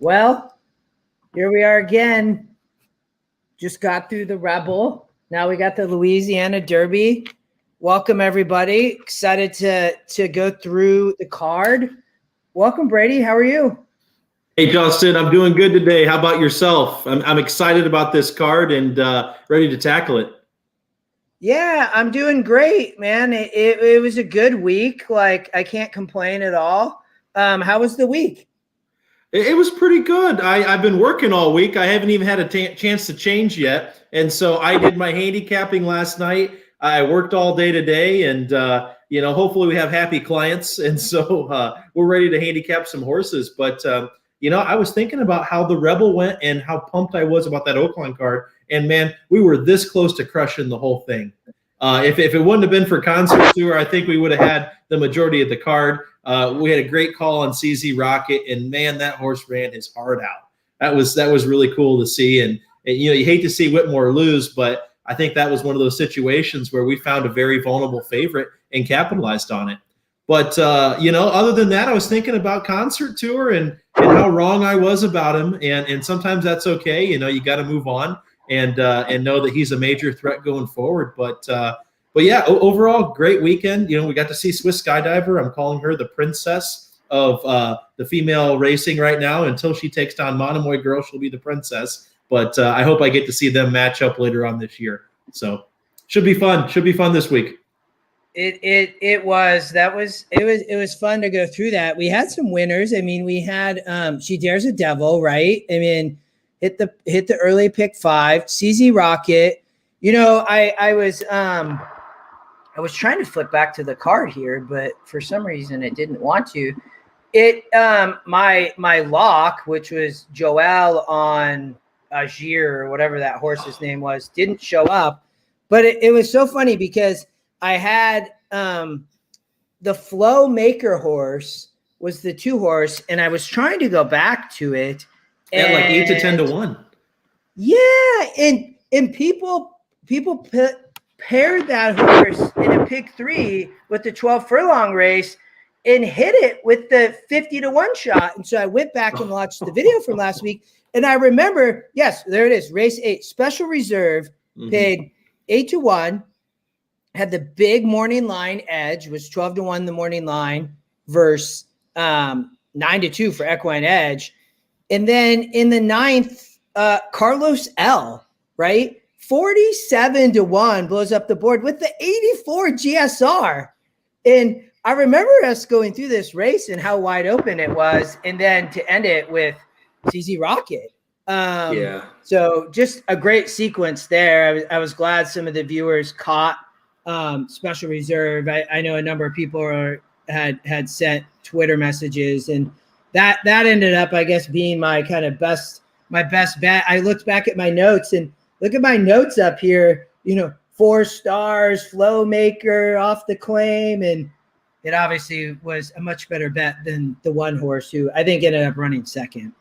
Well, here we are again. Just got through the Rebel. Now we got the Louisiana Derby. Welcome, everybody. Excited to go through the card. Welcome, Brady. How are you? Hey, Justin, I'm doing good today. How about yourself? I'm excited about this card and ready to tackle it. Yeah, I'm doing great, man. It was a good week. Like, I can't complain at all. How was the week? It was pretty good. I've been working all week. I haven't even had a chance to change yet. And so I did my handicapping last night. I worked all day today, and hopefully we have happy clients. And so we're ready to handicap some horses. But I was thinking about how the Rebel went and how pumped I was about that Oakland card. And man, we were this close to crushing the whole thing. If it wouldn't have been for Concert Tour, I think we would have had the majority of the card. We had a great call on CZ Rocket, and man, that horse ran his heart out. That was really cool to see. And you hate to see Whitmore lose, but I think that was one of those situations where we found a very vulnerable favorite and capitalized on it. But other than that, I was thinking about Concert Tour and how wrong I was about him. And sometimes that's okay. You got to move on and know that he's a major threat going forward. But yeah, overall, great weekend. We got to see Swiss Skydiver. I'm calling her the princess of the female racing right now. Until she takes down Monomoy Girl, she'll be the princess. But I hope I get to see them match up later on this year. So should be fun. Should be fun this week. It was fun to go through that. We had some winners. I mean, we had She Dares a Devil, right? I mean, hit the early pick 5, CZ Rocket. I was trying to flip back to the card here, but for some reason it didn't want to. My lock, which was Joel on Agir or whatever that horse's name was, didn't show up. But it was so funny because I had the Flow Maker horse was the 2 horse, and I was trying to go back to it. And like 8 to 10 to 1. Yeah, and people paired that horse in a pick 3 with the 12 furlong race and hit it with the 50 to 1 shot. And so I went back and watched the video from last week, and I remember, yes, there it is, race 8, Special Reserve, paid 8 to 1. Had the big morning line edge, was 12 to 1 the morning line versus 9 to 2 for EquinEdge. And then in the 9th, Carlos L, right? 47 to 1 blows up the board with the 84 GSR. And I remember us going through this race and how wide open it was. And then to end it with CZ Rocket. Yeah. So just a great sequence there. I was glad some of the viewers caught Special Reserve. I know a number of people had sent Twitter messages, and that ended up, I guess, being my kind of best bet. I looked back at my notes and look at my notes up here, 4 stars, Flow Maker off the claim. And it obviously was a much better bet than the 1 horse who I think ended up running second.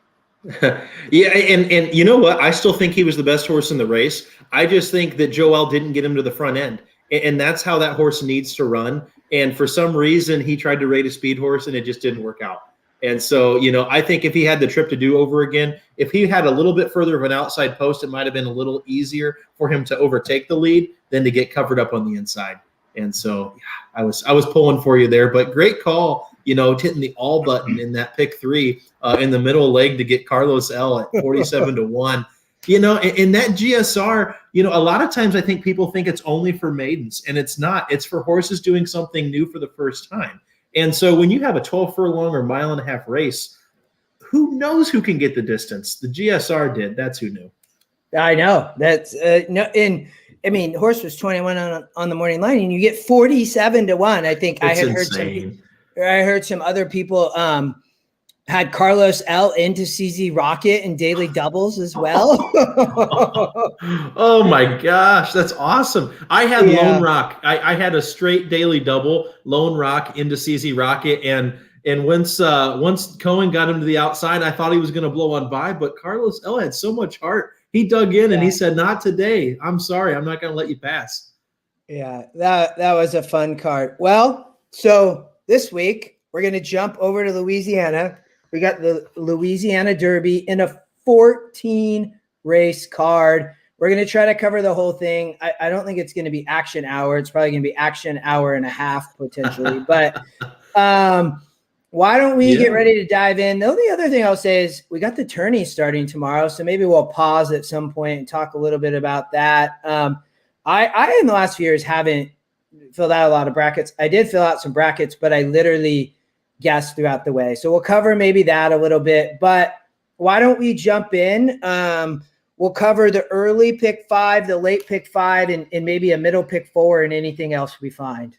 Yeah. And you know what? I still think he was the best horse in the race. I just think that Joel didn't get him to the front end. And that's how that horse needs to run. And for some reason, he tried to rate a speed horse and it just didn't work out. And so, I think if he had the trip to do over again, if he had a little bit further of an outside post, it might have been a little easier for him to overtake the lead than to get covered up on the inside. And so yeah, I was pulling for you there, but great call, hitting the all button in that pick 3 in the middle leg to get Carlos L at 47 to 1. In that GSR, a lot of times I think people think it's only for maidens, and it's not. It's for horses doing something new for the first time. And so when you have a 12 furlong or mile and a half race, who knows who can get the distance? The GSR did. That's who knew. I know. That's no. And I mean, horse was 21 on the morning line, and you get 47 to 1. I think I heard some other people had Carlos L into CZ Rocket and daily doubles as well. Oh my gosh, that's awesome. I had Lone Rock. I had a straight daily double, Lone Rock into CZ Rocket. And once Cohen got him to the outside, I thought he was going to blow on by, but Carlos L had so much heart. He dug in and he said, "Not today. I'm sorry. I'm not going to let you pass." Yeah, that was a fun card. Well, so this week we're going to jump over to Louisiana. We got the Louisiana Derby in a 14 race card. We're going to try to cover the whole thing. I don't think it's going to be action hour. It's probably going to be action hour and a half potentially. But why don't we get ready to dive in? The only other thing I'll say is we got the tourney starting tomorrow. So maybe we'll pause at some point and talk a little bit about that. I in the last few years haven't filled out a lot of brackets. I did fill out some brackets, but I literally guessed throughout the way. So we'll cover maybe that a little bit. But why don't we jump in? We'll cover the early pick 5, the late pick 5, and maybe a middle pick 4 and anything else we find.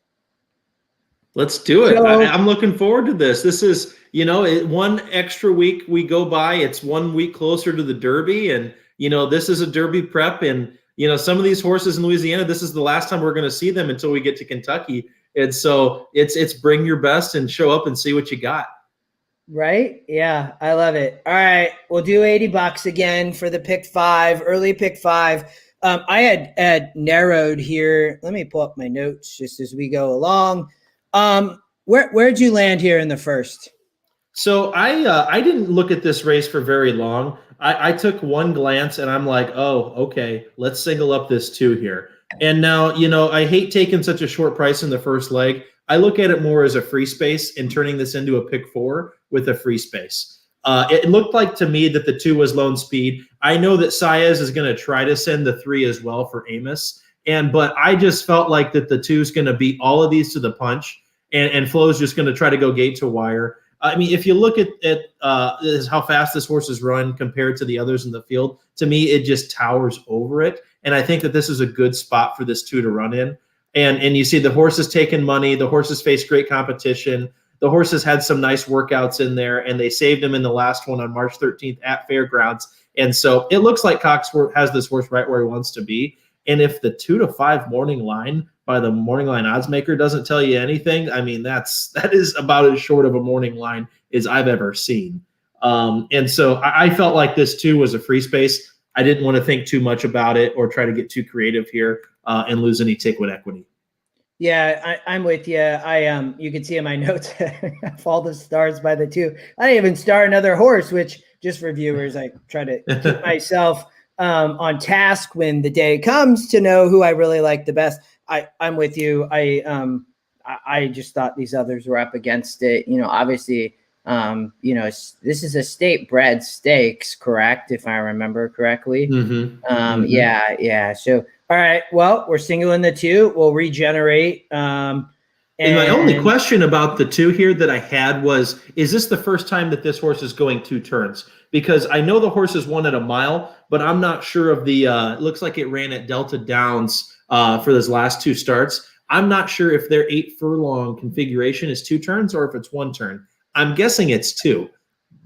Let's do it. I'm looking forward to this. This is, one extra week we go by. It's 1 week closer to the Derby. And, this is a Derby prep. And, some of these horses in Louisiana, this is the last time we're going to see them until we get to Kentucky. And so it's bring your best and show up and see what you got. Right? Yeah, I love it. All right, we'll do $80 again for the pick 5, early pick 5. I had narrowed here. Let me pull up my notes just as we go along. Where'd you land here in the first? So I didn't look at this race for very long. I took one glance and I'm like, oh, okay, let's single up this 2 here. And now, I hate taking such a short price in the first leg. I look at it more as a free space and turning this into a pick 4 with a free space. It looked like to me that the 2 was Lone Speed. I know that Saez is going to try to send the 3 as well for Amos. But I just felt like that the 2 is going to beat all of these to the punch, and Flo's just going to try to go gate to wire. I mean, if you look at how fast this horse is run compared to the others in the field, to me, it just towers over it. And I think that this is a good spot for this 2 to run in. And you see the horses taking money. The horses face great competition. The horses had some nice workouts in there, and they saved him in the last one on March 13th at Fairgrounds. And so it looks like Cox has this horse right where he wants to be. And if the 2 to 5 morning line by the morning line odds maker doesn't tell you anything, I mean, that is about as short of a morning line as I've ever seen. And so I felt like this 2 was a free space. I didn't want to think too much about it or try to get too creative here and lose any ticket equity. Yeah, I'm with you. You can see in my notes, all the stars by the 2. I didn't even star another horse, which just for viewers, I try to keep myself on task when the day comes to know who I really like the best. I'm with you. I just thought these others were up against it. Obviously, this is a state bred stakes, correct? If I remember correctly. Mm-hmm. Yeah. So, all right. Well, we're singling the 2. We'll regenerate. And my only question about the 2 here that I had was, is this the first time that this horse is going 2 turns? Because I know the horse has won at a mile, but I'm not sure of the it looks like it ran at Delta Downs for those last 2 starts. I'm not sure if their 8 furlong configuration is 2 turns or if it's 1 turn. I'm guessing it's 2.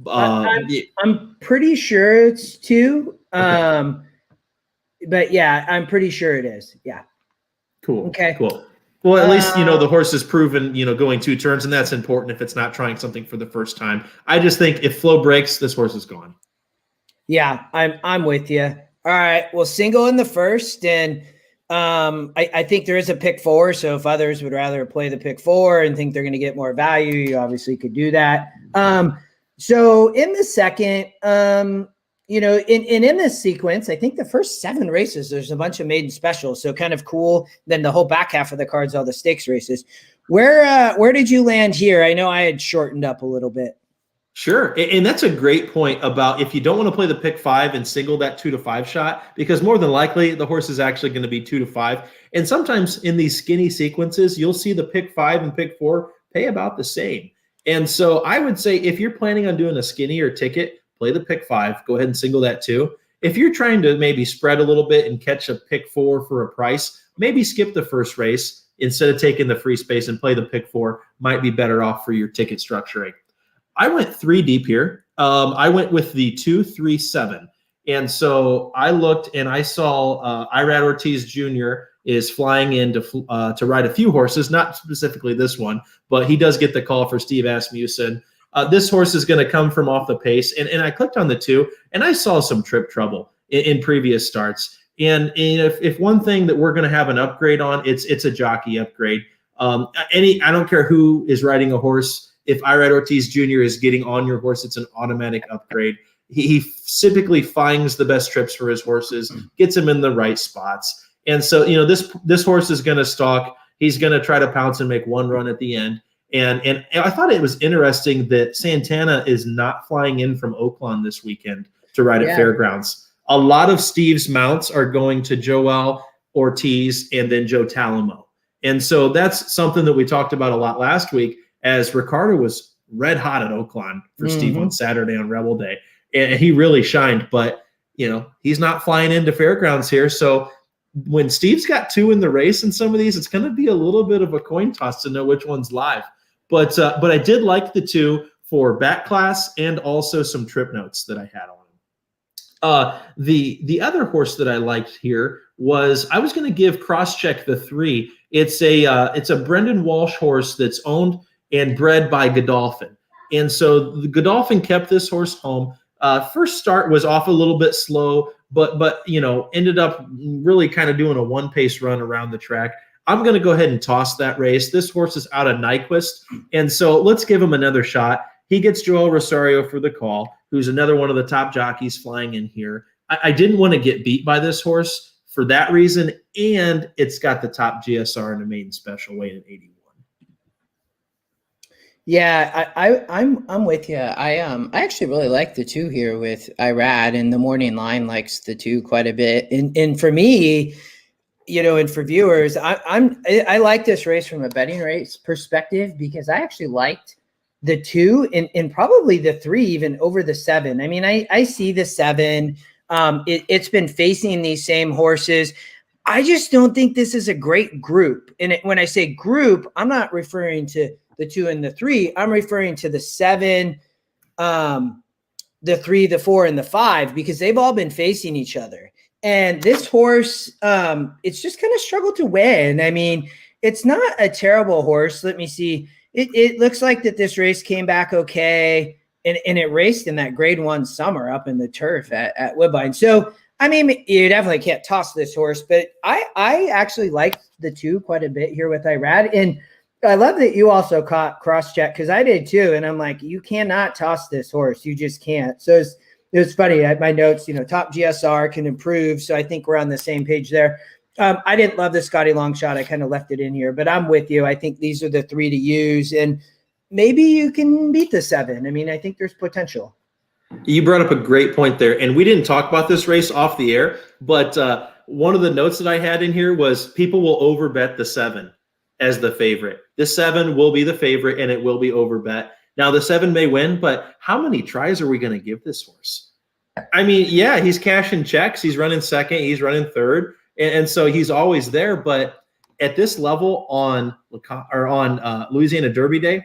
I'm pretty sure it's 2. Okay. But yeah, I'm pretty sure it is. Yeah. Cool. Okay. Cool. Well, at least, the horse is proven, going 2 turns, and that's important if it's not trying something for the first time. I just think if flow breaks, this horse is gone. Yeah, I'm with you. All right. Well, single in the first, and I think there is a pick 4. So if others would rather play the pick 4 and think they're going to get more value, you obviously could do that. So in the second, in this sequence, I think the first 7 races, there's a bunch of maiden specials. So kind of cool. Then the whole back half of the card's all the stakes races. Where did you land here? I know I had shortened up a little bit. Sure. And that's a great point about if you don't want to play the pick 5 and single that 2 to 5 shot, because more than likely the horse is actually going to be 2 to 5. And sometimes in these skinny sequences, you'll see the pick 5 and pick 4 pay about the same. And so I would say if you're planning on doing a skinny or ticket, play the pick 5, go ahead and single that 2. If you're trying to maybe spread a little bit and catch a pick 4 for a price, maybe skip the first race instead of taking the free space and play the pick 4. Might be better off for your ticket structuring. I went 3 deep here. I went with the 2, 3, 7. And so I looked and I saw Irad Ortiz Jr. is flying in to ride a few horses, not specifically this one, but he does get the call for Steve Asmussen. This horse is going to come from off the pace. And I clicked on the 2 and I saw some trip trouble in previous starts. And if one thing that we're going to have an upgrade on, it's a jockey upgrade. I don't care who is riding a horse if Irad Ortiz Jr. is getting on your horse, it's an automatic upgrade. He typically finds the best trips for his horses, gets them in the right spots. And so, this horse is going to stalk. He's going to try to pounce and make one run at the end. And I thought it was interesting that Santana is not flying in from Oakland this weekend to ride at Fairgrounds. A lot of Steve's mounts are going to Joel Ortiz and then Joe Talamo. And so that's something that we talked about a lot last week, as Ricardo was red hot at Oakland for Steve on Saturday on Rebel Day. And he really shined, but he's not flying into Fairgrounds here. So when Steve's got 2 in the race in some of these, it's going to be a little bit of a coin toss to know which one's live. But I did like the 2 for back class and also some trip notes that I had on him. The other horse that I liked here was, I was going to give Crosscheck the 3. It's a Brendan Walsh horse that's owned and bred by Godolphin. And so the Godolphin kept this horse home. First start was off a little bit slow, but ended up really kind of doing a 1-pace run around the track. I'm going to go ahead and toss that race. This horse is out of Nyquist, and so let's give him another shot. He gets Joel Rosario for the call, who's another one of the top jockeys flying in here. I didn't want to get beat by this horse for that reason, and it's got the top GSR in the maiden special, weight at 81. Yeah, I'm with you. I actually really like the 2 here with Irad, and the morning line likes the 2 quite a bit. And for me, and for viewers, I like this race from a betting race perspective, because I actually liked the 2 and probably the 3 even over the 7. I mean, I see the 7. It's been facing these same horses. I just don't think this is a great group. And when I say group, I'm not referring to the 2 and the 3. I'm referring to the 7, the 3, the 4, and the 5, because they've all been facing each other. And this horse, it's just kind of struggled to win. I mean, it's not a terrible horse. Let me see. It looks like that this race came back okay, and it raced in that grade 1 summer up in the turf at Woodbine. So, I mean, you definitely can't toss this horse, but I actually like the 2 quite a bit here with Irad. And I love that you also caught Crosscheck, because I did too. And I'm like, you cannot toss this horse. You just can't. So it was funny. I had my notes, top GSR can improve. So I think we're on the same page there. I didn't love the Scotty long shot. I kind of left it in here, but I'm with you. I think these are the 3 to use, and maybe you can beat the 7. I mean, I think there's potential. You brought up a great point there, and we didn't talk about this race off the air, but one of the notes that I had in here was people will overbet the 7 as the favorite. The 7 will be the favorite, and it will be overbet. Now, the 7 may win, but how many tries are we going to give this horse? I mean, yeah, he's cashing checks. He's running second. He's running third. And so he's always there. But at this level on Louisiana Derby Day,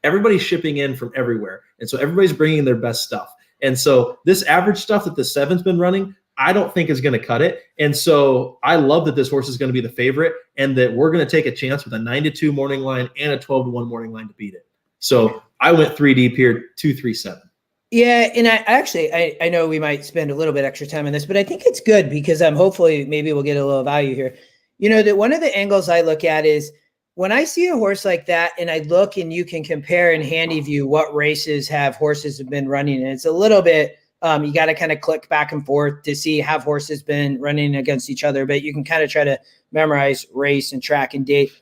everybody's shipping in from everywhere. And so everybody's bringing their best stuff. And so this average stuff that the 7's been running, I don't think is going to cut it. And so I love that this horse is going to be the favorite, and that we're going to take a chance with a 9-2 morning line and a 12-1 morning line to beat it. So I went 3 deep here, 2-3-7. Yeah, and I know we might spend a little bit extra time on this, but I think it's good, because hopefully maybe we'll get a little value here. That one of the angles I look at is when I see a horse like that, and I look, and you can compare in Handy View what races horses have been running, and it's a little bit you got to kind of click back and forth to see have horses been running against each other, but you can kind of try to memorize race and track and date.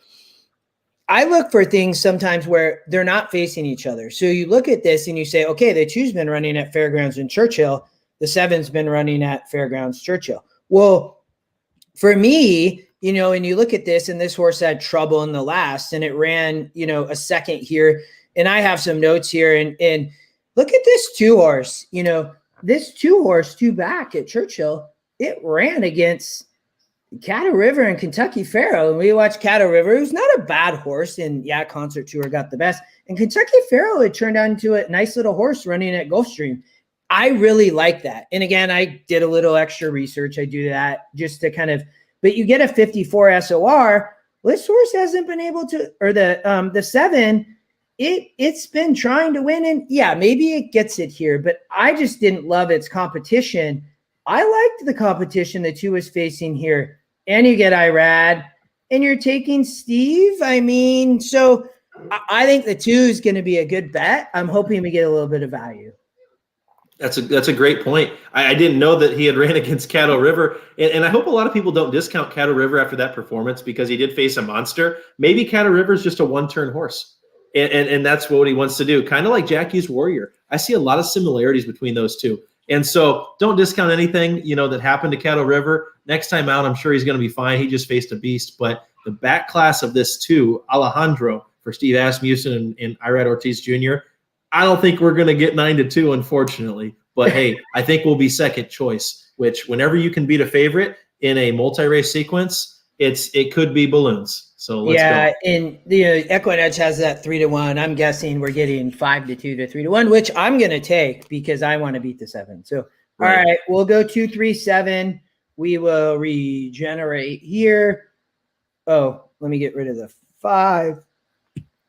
I look for things sometimes where they're not facing each other. So you look at this and you say, okay, the 2's been running at Fairgrounds and Churchill. The 7's been running at Fairgrounds, Churchill. Well, for me, and you look at this, and this horse had trouble in the last, and it ran, a second here. And I have some notes here, and look at this 2 horse, this 2 horse, 2 back at Churchill, it ran against Caddo River and Kentucky Pharaoh. And we watched Caddo River, who's not a bad horse, and Concert Tour got the best. And Kentucky Pharaoh had turned out into a nice little horse running at Gulfstream. I really like that. And again, I did a little extra research. I do that just to kind of, but you get a 54 SOR. This horse hasn't been able to, or the 7, it's been trying to win, and maybe it gets it here, but I just didn't love its competition. I liked the competition the 2 was facing here, and you get Irad, and you're taking Steve. I mean, so I think the 2 is going to be a good bet. I'm hoping we get a little bit of value. That's a great point. I didn't know that he had ran against Caddo River, and I hope a lot of people don't discount Caddo River after that performance because he did face a monster. Maybe Caddo River is just a one-turn horse, and that's what he wants to do. Kind of like Jackie's Warrior. I see a lot of similarities between those two, and so don't discount anything that happened to Caddo River. Next time out, I'm sure he's going to be fine. He just faced a beast, but the back class of this too, Alejandro for Steve Asmussen and Irad Ortiz Jr. I don't think we're going to get 9-2, unfortunately. But hey, I think we'll be second choice. Which, whenever you can beat a favorite in a multi-race sequence, it could be balloons. So let's go. And EquinEdge has that 3-1. I'm guessing we're getting 5-2 to 3-1, which I'm going to take because I want to beat the 7. So all right, we'll go 2, 3, 7. We will regenerate here. Oh, let me get rid of the 5,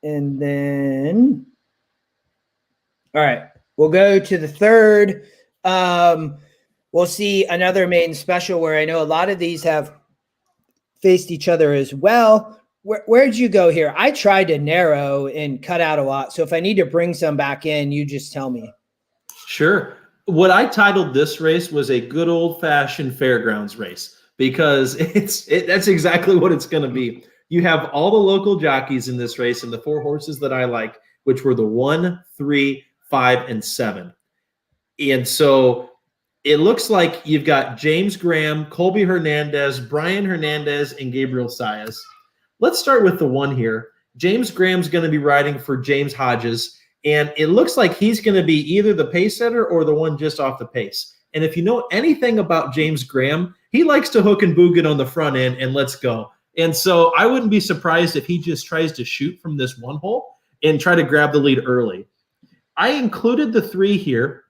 and then. All right, we'll go to the 3rd. We'll see another maiden special where I know a lot of these have faced each other as well. Where'd you go here? I tried to narrow and cut out a lot. So if I need to bring some back in, you just tell me. Sure. What I titled this race was a good old-fashioned Fairgrounds race because that's exactly what it's going to be. You have all the local jockeys in this race and the 4 horses that I like, which were the 1, 3, 5, and 7. And so it looks like you've got James Graham, Colby Hernandez, Brian Hernandez, and Gabriel Saez. Let's start with the 1 here. James Graham's going to be riding for James Hodges, and it looks like he's going to be either the pace setter or the one just off the pace. And if you know anything about James Graham, he likes to hook and boog it on the front end and let's go. And so I wouldn't be surprised if he just tries to shoot from this 1 hole and try to grab the lead early. I included the 3 here.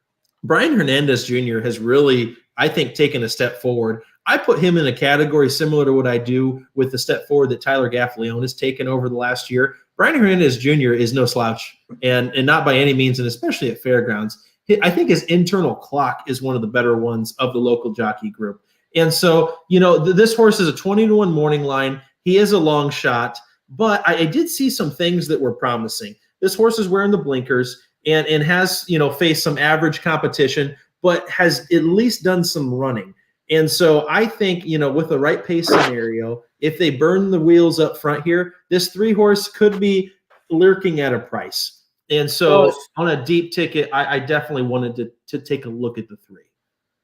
Brian Hernandez Jr. has really, I think, taken a step forward. I put him in a category similar to what I do with the step forward that Tyler Gaffleone has taken over the last year. Brian Hernandez Jr. is no slouch, and not by any means, and especially at Fairgrounds. I think his internal clock is one of the better ones of the local jockey group. And so, this horse is a 20-1 morning line. He is a long shot, but I did see some things that were promising. This horse is wearing the blinkers and has, faced some average competition, but has at least done some running. And so I think, with the right pace scenario, if they burn the wheels up front here, this 3 horse could be lurking at a price. And so on a deep ticket, I definitely wanted to take a look at the 3.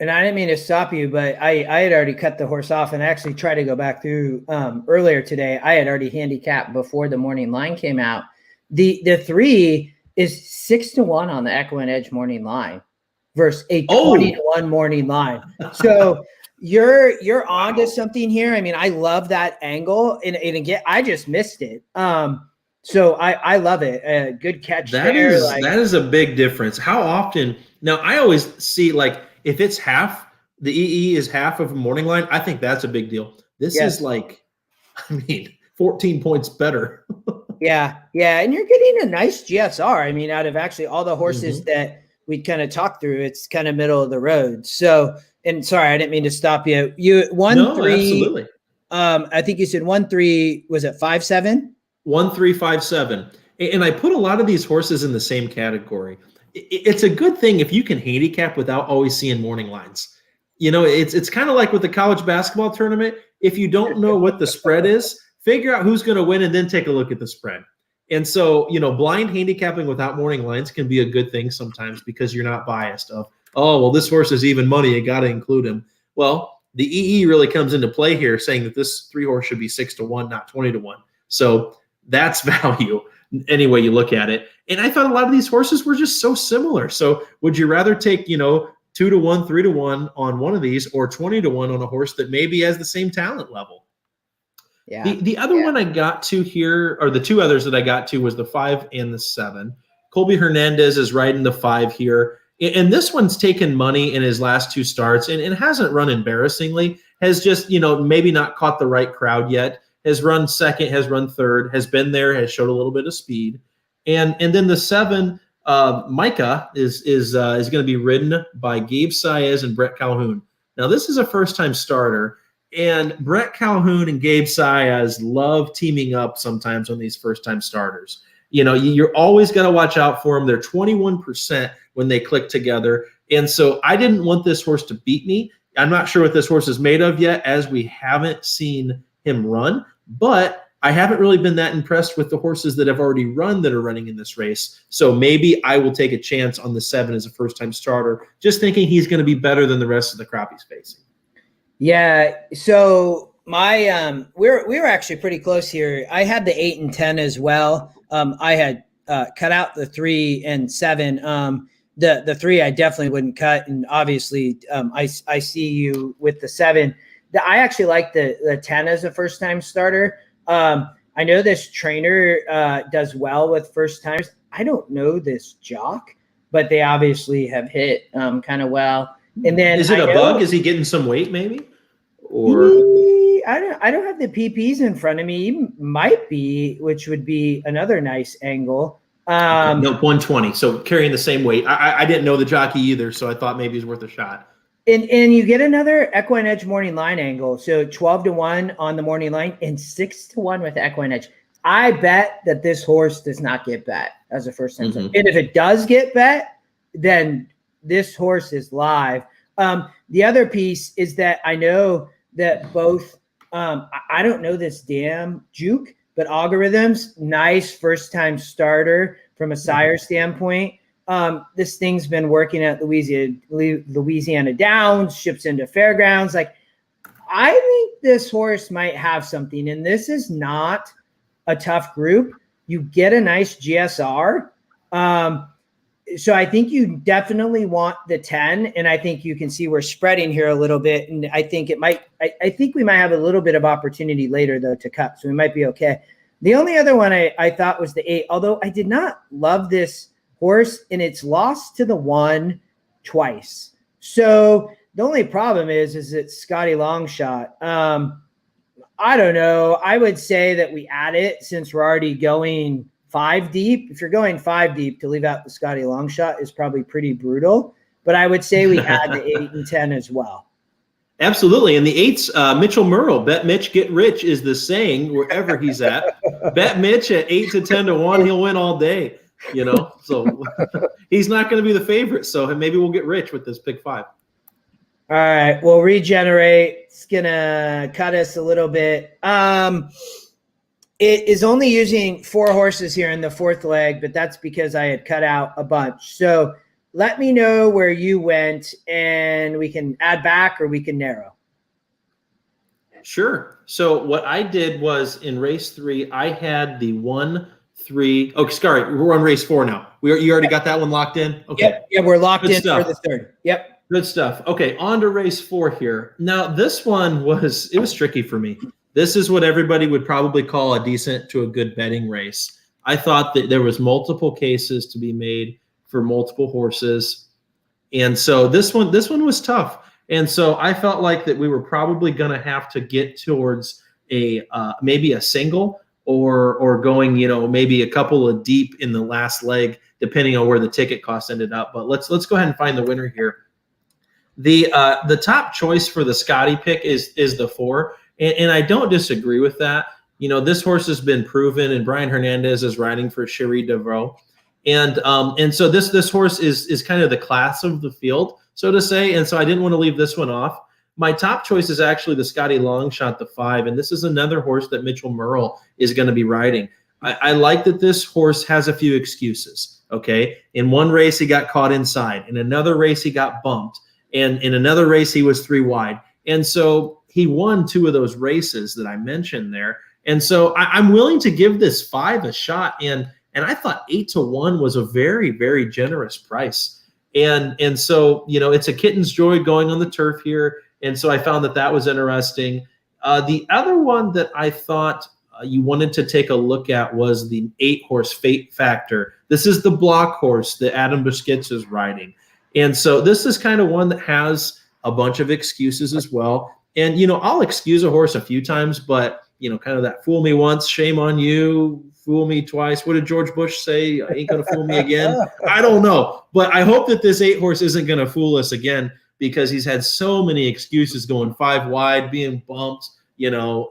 And I didn't mean to stop you, but I had already cut the horse off and actually tried to go back through earlier today. I had already handicapped before the morning line came out. The 3 is 6-1 on the EquinEdge morning line versus a 20-1 morning line. So you're onto something here. I mean, I love that angle, and again, I just missed it. So I love it. Good catch that there. That is a big difference. How often? Now, I always see if it's half, the EE is half of a morning line. I think that's a big deal. This is 14 points better. Yeah. And you're getting a nice GSR. I mean, out of actually all the horses that we kind of talked through, it's kind of middle of the road. So, and sorry, I didn't mean to stop you. 1, 3. Absolutely. I think you said 1, 3. Was it 5, 7? 1, 3, 5, 7. And I put a lot of these horses in the same category. It's a good thing if you can handicap without always seeing morning lines. It's kind of like with the college basketball tournament. If you don't know what the spread is, figure out who's going to win and then take a look at the spread. And so, blind handicapping without morning lines can be a good thing sometimes because you're not biased of, this horse is even money, you got to include him. Well, the EE really comes into play here saying that this 3 horse should be 6-1, not 20-1. So that's value any way you look at it. And I thought a lot of these horses were just so similar. So would you rather take, 2-1, 3-1 on one of these or 20-1 on a horse that maybe has the same talent level? Yeah. The other one I got to here, or the 2 others that I got to, was the 5 and the 7. Colby Hernandez is riding the 5 here. And this one's taken money in his last 2 starts and hasn't run embarrassingly, has just, maybe not caught the right crowd yet, has run second, has run third, has been there, has showed a little bit of speed. And then the 7, Micah, is going to be ridden by Gabe Saez and Brett Calhoun. Now, this is a first-time starter. And Brett Calhoun and Gabe Saez love teaming up sometimes on these first-time starters. You're always going to watch out for them. They're 21% when they click together. And so I didn't want this horse to beat me. I'm not sure what this horse is made of yet, as we haven't seen him run, but I haven't really been that impressed with the horses that have already run that are running in this race. So maybe I will take a chance on the 7 as a first-time starter, just thinking he's going to be better than the rest of the crop he's facing. Yeah. So my we were actually pretty close here. I had the 8 and 10 as well. I had cut out the 3 and 7. The 3 I definitely wouldn't cut, and obviously I see you with the 7. I actually like the 10 as a first time starter. I know this trainer does well with first timers. I don't know this jock, but they obviously have hit kind of well. And then is it a bug? Is he getting some weight maybe? Or I don't have the PPs in front of me. He might be, which would be another nice angle. No, 120. So carrying the same weight. I didn't know the jockey either, so I thought maybe it's worth a shot. And you get another EquinEdge morning line angle. So 12-1 on the morning line and 6-1 with EquinEdge. I bet that this horse does not get bet as a first time. And if it does get bet, then this horse is live. The other piece is that I know that both I don't know this damn juke, but Algorithms, nice first time starter from a sire standpoint. This thing's been working at Louisiana Downs, ships into Fairgrounds. Like, I think this horse might have something, and this is not a tough group. You get a nice GSR. So I think you definitely want the 10, and I think you can see we're spreading here a little bit, and I think I think we might have a little bit of opportunity later, though, to cut, so we might be okay. The only other one I thought was the 8, although I did not love this horse, and it's lost to the 1 twice. So the only problem is it's Scotty Longshot. I don't know. I would say that we add it since we're already going 5 deep. If you're going 5 deep, to leave out the Scotty Longshot is probably pretty brutal. But I would say we add the 8 and 10 as well. Absolutely. And the 8's Mitchell Murrow. Bet Mitch, get rich is the saying wherever he's at. Bet Mitch at 8 to 10 to 1. He'll win all day. So he's not going to be the favorite. So maybe we'll get rich with this pick 5. All right. We'll regenerate. It's going to cut us a little bit. It is only using 4 horses here in the 4th leg, but that's because I had cut out a bunch. So let me know where you went, and we can add back or we can narrow. Sure. So what I did was in race 3, I had the 1, 3. Oh, sorry, we're on race 4 now. You already got that one locked in? Okay. Yep. Yeah, we're locked in for the 3rd. Yep. Good stuff. Okay, on to race 4 here. Now, this one was tricky for me. This is what everybody would probably call a decent to a good betting race. I thought that there was multiple cases to be made for multiple horses. And so this one was tough. And so I felt like that we were probably going to have to get towards a maybe a single or going, maybe a couple of deep in the last leg, depending on where the ticket cost ended up. But let's go ahead and find the winner here. The top choice for the Scotty pick is the 4. And I don't disagree with that. This horse has been proven, and Brian Hernandez is riding for Cherie Devereaux. And so this horse is kind of the class of the field, so to say. And so I didn't want to leave this one off. My top choice is actually the Scotty Longshot, the 5. And this is another horse that Mitchell Murrow is going to be riding. I like that this horse has a few excuses. Okay. In one race, he got caught inside. In another race, he got bumped. And in another race, he was 3 wide. And so he won 2 of those races that I mentioned there. And so I'm willing to give this 5 a shot. And I thought 8 to 1 was a very, very generous price. And so, it's a kitten's joy going on the turf here. And so I found that was interesting. The other one that I thought you wanted to take a look at was the 8-horse Fate Factor. This is the block horse that Adam Busquets is riding. And so this is kind of one that has a bunch of excuses as well. And, I'll excuse a horse a few times, but, kind of that fool me once, shame on you, fool me twice. What did George Bush say? I ain't going to fool me again. I don't know. But I hope that this 8-horse isn't going to fool us again, because he's had so many excuses going 5 wide, being bumped,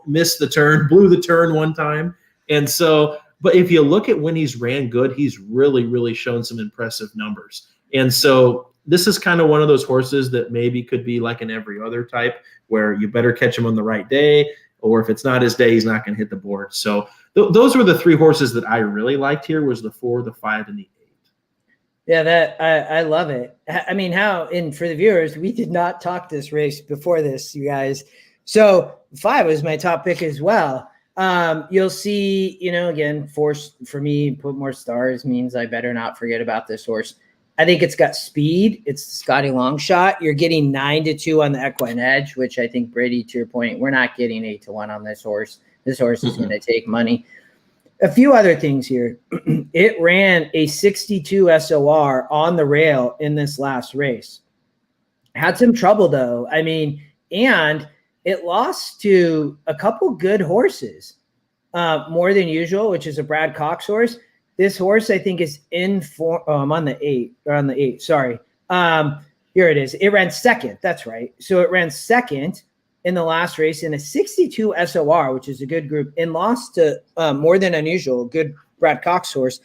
missed the turn, blew the turn one time. And so But if you look at when he's ran good, he's really, really shown some impressive numbers. And so this is kind of one of those horses that maybe could be like an every other type, where you better catch him on the right day, or if it's not his day, he's not going to hit the board. So those were the 3 horses that I really liked here, was the 4, the 5, and the 8. Yeah, I love it. I mean, and for the viewers, we did not talk this race before this, you guys. So 5 was my top pick as well. You'll see, again, for me, put more stars means I better not forget about this horse. I think it's got speed. It's the Scotty Longshot. You're getting 9-2 on the EquinEdge, which I think, Brady, to your point, we're not getting 8-1 on this horse. This horse is going to take money. A few other things here. It ran a 62 SOR on the rail in this last race. Had some trouble, though. I mean, and it lost to a couple good horses, more than usual, which is a Brad Cox horse. This horse, I think, is in form. Oh, I'm on the 8. Sorry. Here it is. It ran second. That's right. So it ran second in the last race in a 62 SOR, which is a good group, and lost to more than unusual, good Brad Cox horse.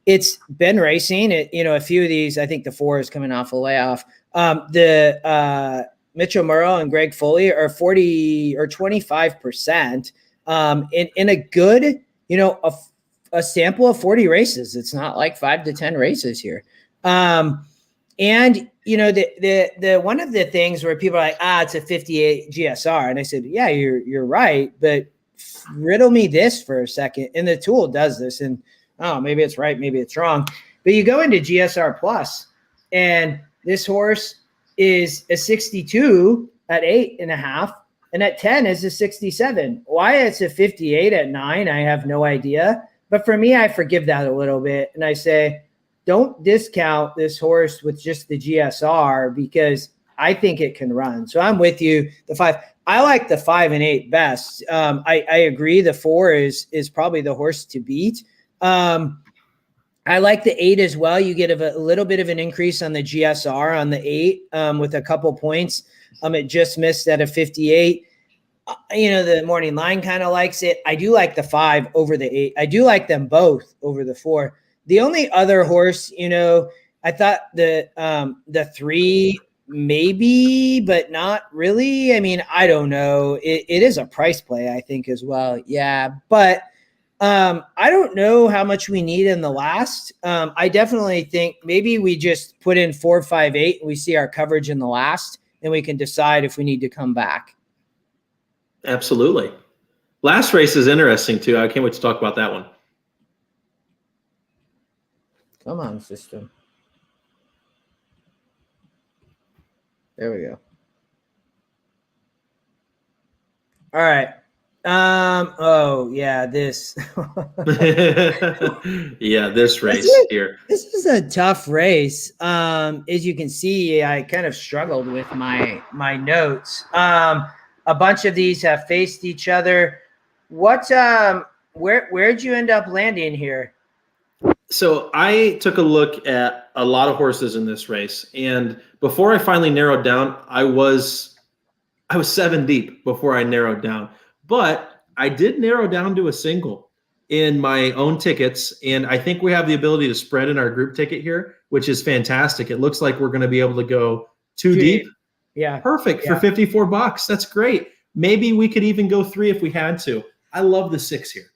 It's been racing. A few of these, I think the 4 is coming off a layoff. Mitchell Murrow and Greg Foley are 40 or 25% in a good, a sample of 40 races. It's not like 5 to 10 races here. And the one of the things where people are like, it's a 58 GSR. And I said, yeah, you're right. But riddle me this for a second. And the tool does this, and maybe it's right, maybe it's wrong. But you go into GSR plus, and this horse is a 62 at 8.5, and at 10 is a 67. Why it's a 58 at 9, I have no idea. But for me, I forgive that a little bit, and I say, don't discount this horse with just the GSR, because I think it can run. So I'm with you. The 5, I like the 5 and 8 best. I agree. The 4 is probably the horse to beat. I like the 8 as well. You get a little bit of an increase on the GSR on the 8 with a couple points. It just missed at a 58. The morning line kind of likes it. I do like the 5 over the 8. I do like them both over the 4. The only other horse, I thought the 3 maybe, but not really. I mean, I don't know. It is a price play, I think, as well. Yeah, but I don't know how much we need in the last. I definitely think maybe we just put in 4, 5, 8, and we see our coverage in the last, and we can decide if we need to come back. Absolutely. Last race is interesting too. I can't wait to talk about that one. Come on, system. There we go. All right. Oh yeah, this. Yeah, this race here. This is a tough race. As you can see, I kind of struggled with my notes. A bunch of these have faced each other. Where'd you end up landing here? So I took a look at a lot of horses in this race, and before I finally narrowed down, I was 7 deep before I narrowed down. But I did narrow down to a single in my own tickets, and I think we have the ability to spread in our group ticket here, which is fantastic. It looks like we're going to be able to go 2 deep. Yeah. Perfect for $54. That's great. Maybe we could even go 3 if we had to. I love the 6 here,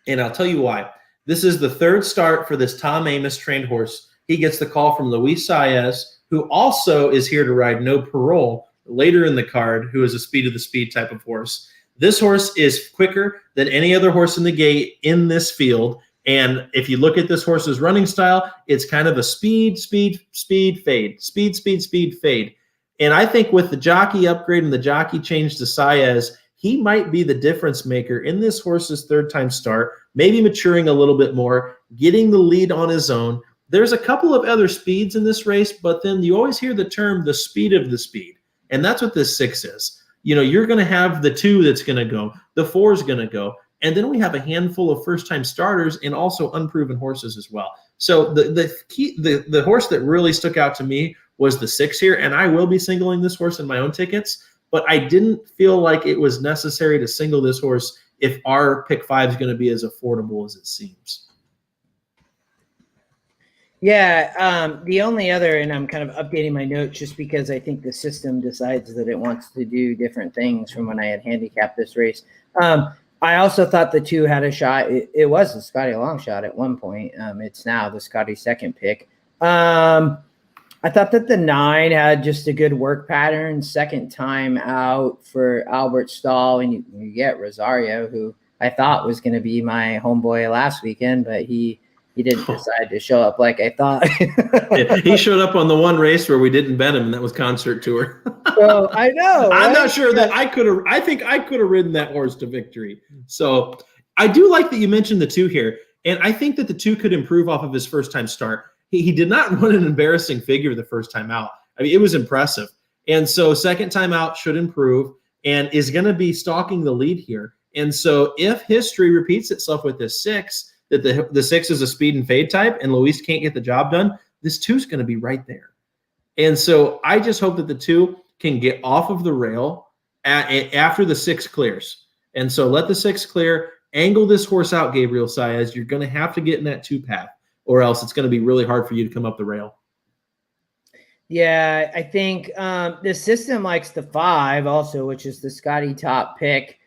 and I'll tell you why. This is the 3rd start for this Tom Amos trained horse. He gets the call from Luis Saez, who also is here to ride No Parole later in the card, who is a speed of the speed type of horse. This horse is quicker than any other horse in the gate in this field. And if you look at this horse's running style, it's kind of a speed, fade, speed, fade. And I think with the jockey upgrade and the jockey change to Saez, he might be the difference maker in this horse's 3rd time start, maybe maturing a little bit more, getting the lead on his own. There's a couple of other speeds in this race, but then you always hear the term, the speed of the speed. And that's what this 6 is. You're going to have the 2 that's going to go, the 4 is going to go. And then we have a handful of first-time starters and also unproven horses as well. So the horse that really stuck out to me was the 6 here, and I will be singling this horse in my own tickets, but I didn't feel like it was necessary to single this horse if our pick 5 is going to be as affordable as it seems. Yeah, the only other, and I'm kind of updating my notes just because I think the system decides that it wants to do different things from when I had handicapped this race. I also thought the 2 had a shot. It was the Scotty long shot at one point. It's now the Scotty second pick. I thought that the 9 had just a good work pattern. Second time out for Albert Stahl, and you get Rosario, who I thought was going to be my homeboy last weekend, but he didn't decide to show up like I thought. Yeah, he showed up on the one race where we didn't bet him, and that was Concert Tour. So I know. I'm right? not sure that I think I could have ridden that horse to victory. So I do like that you mentioned the 2 here. And I think that the 2 could improve off of his first time start. He did not run an embarrassing figure the first time out. I mean, it was impressive. And so second time out should improve and is going to be stalking the lead here. And so if history repeats itself with this 6, that the 6 is a speed and fade type and Luis can't get the job done, this 2 is going to be right there. And so I just hope that the 2 can get off of the rail after the 6 clears. And so let the 6 clear, angle this horse out, Gabriel Saez. You're going to have to get in that 2 path, or else it's going to be really hard for you to come up the rail. Yeah, I think the system likes the 5 also, which is the Scotty top pick.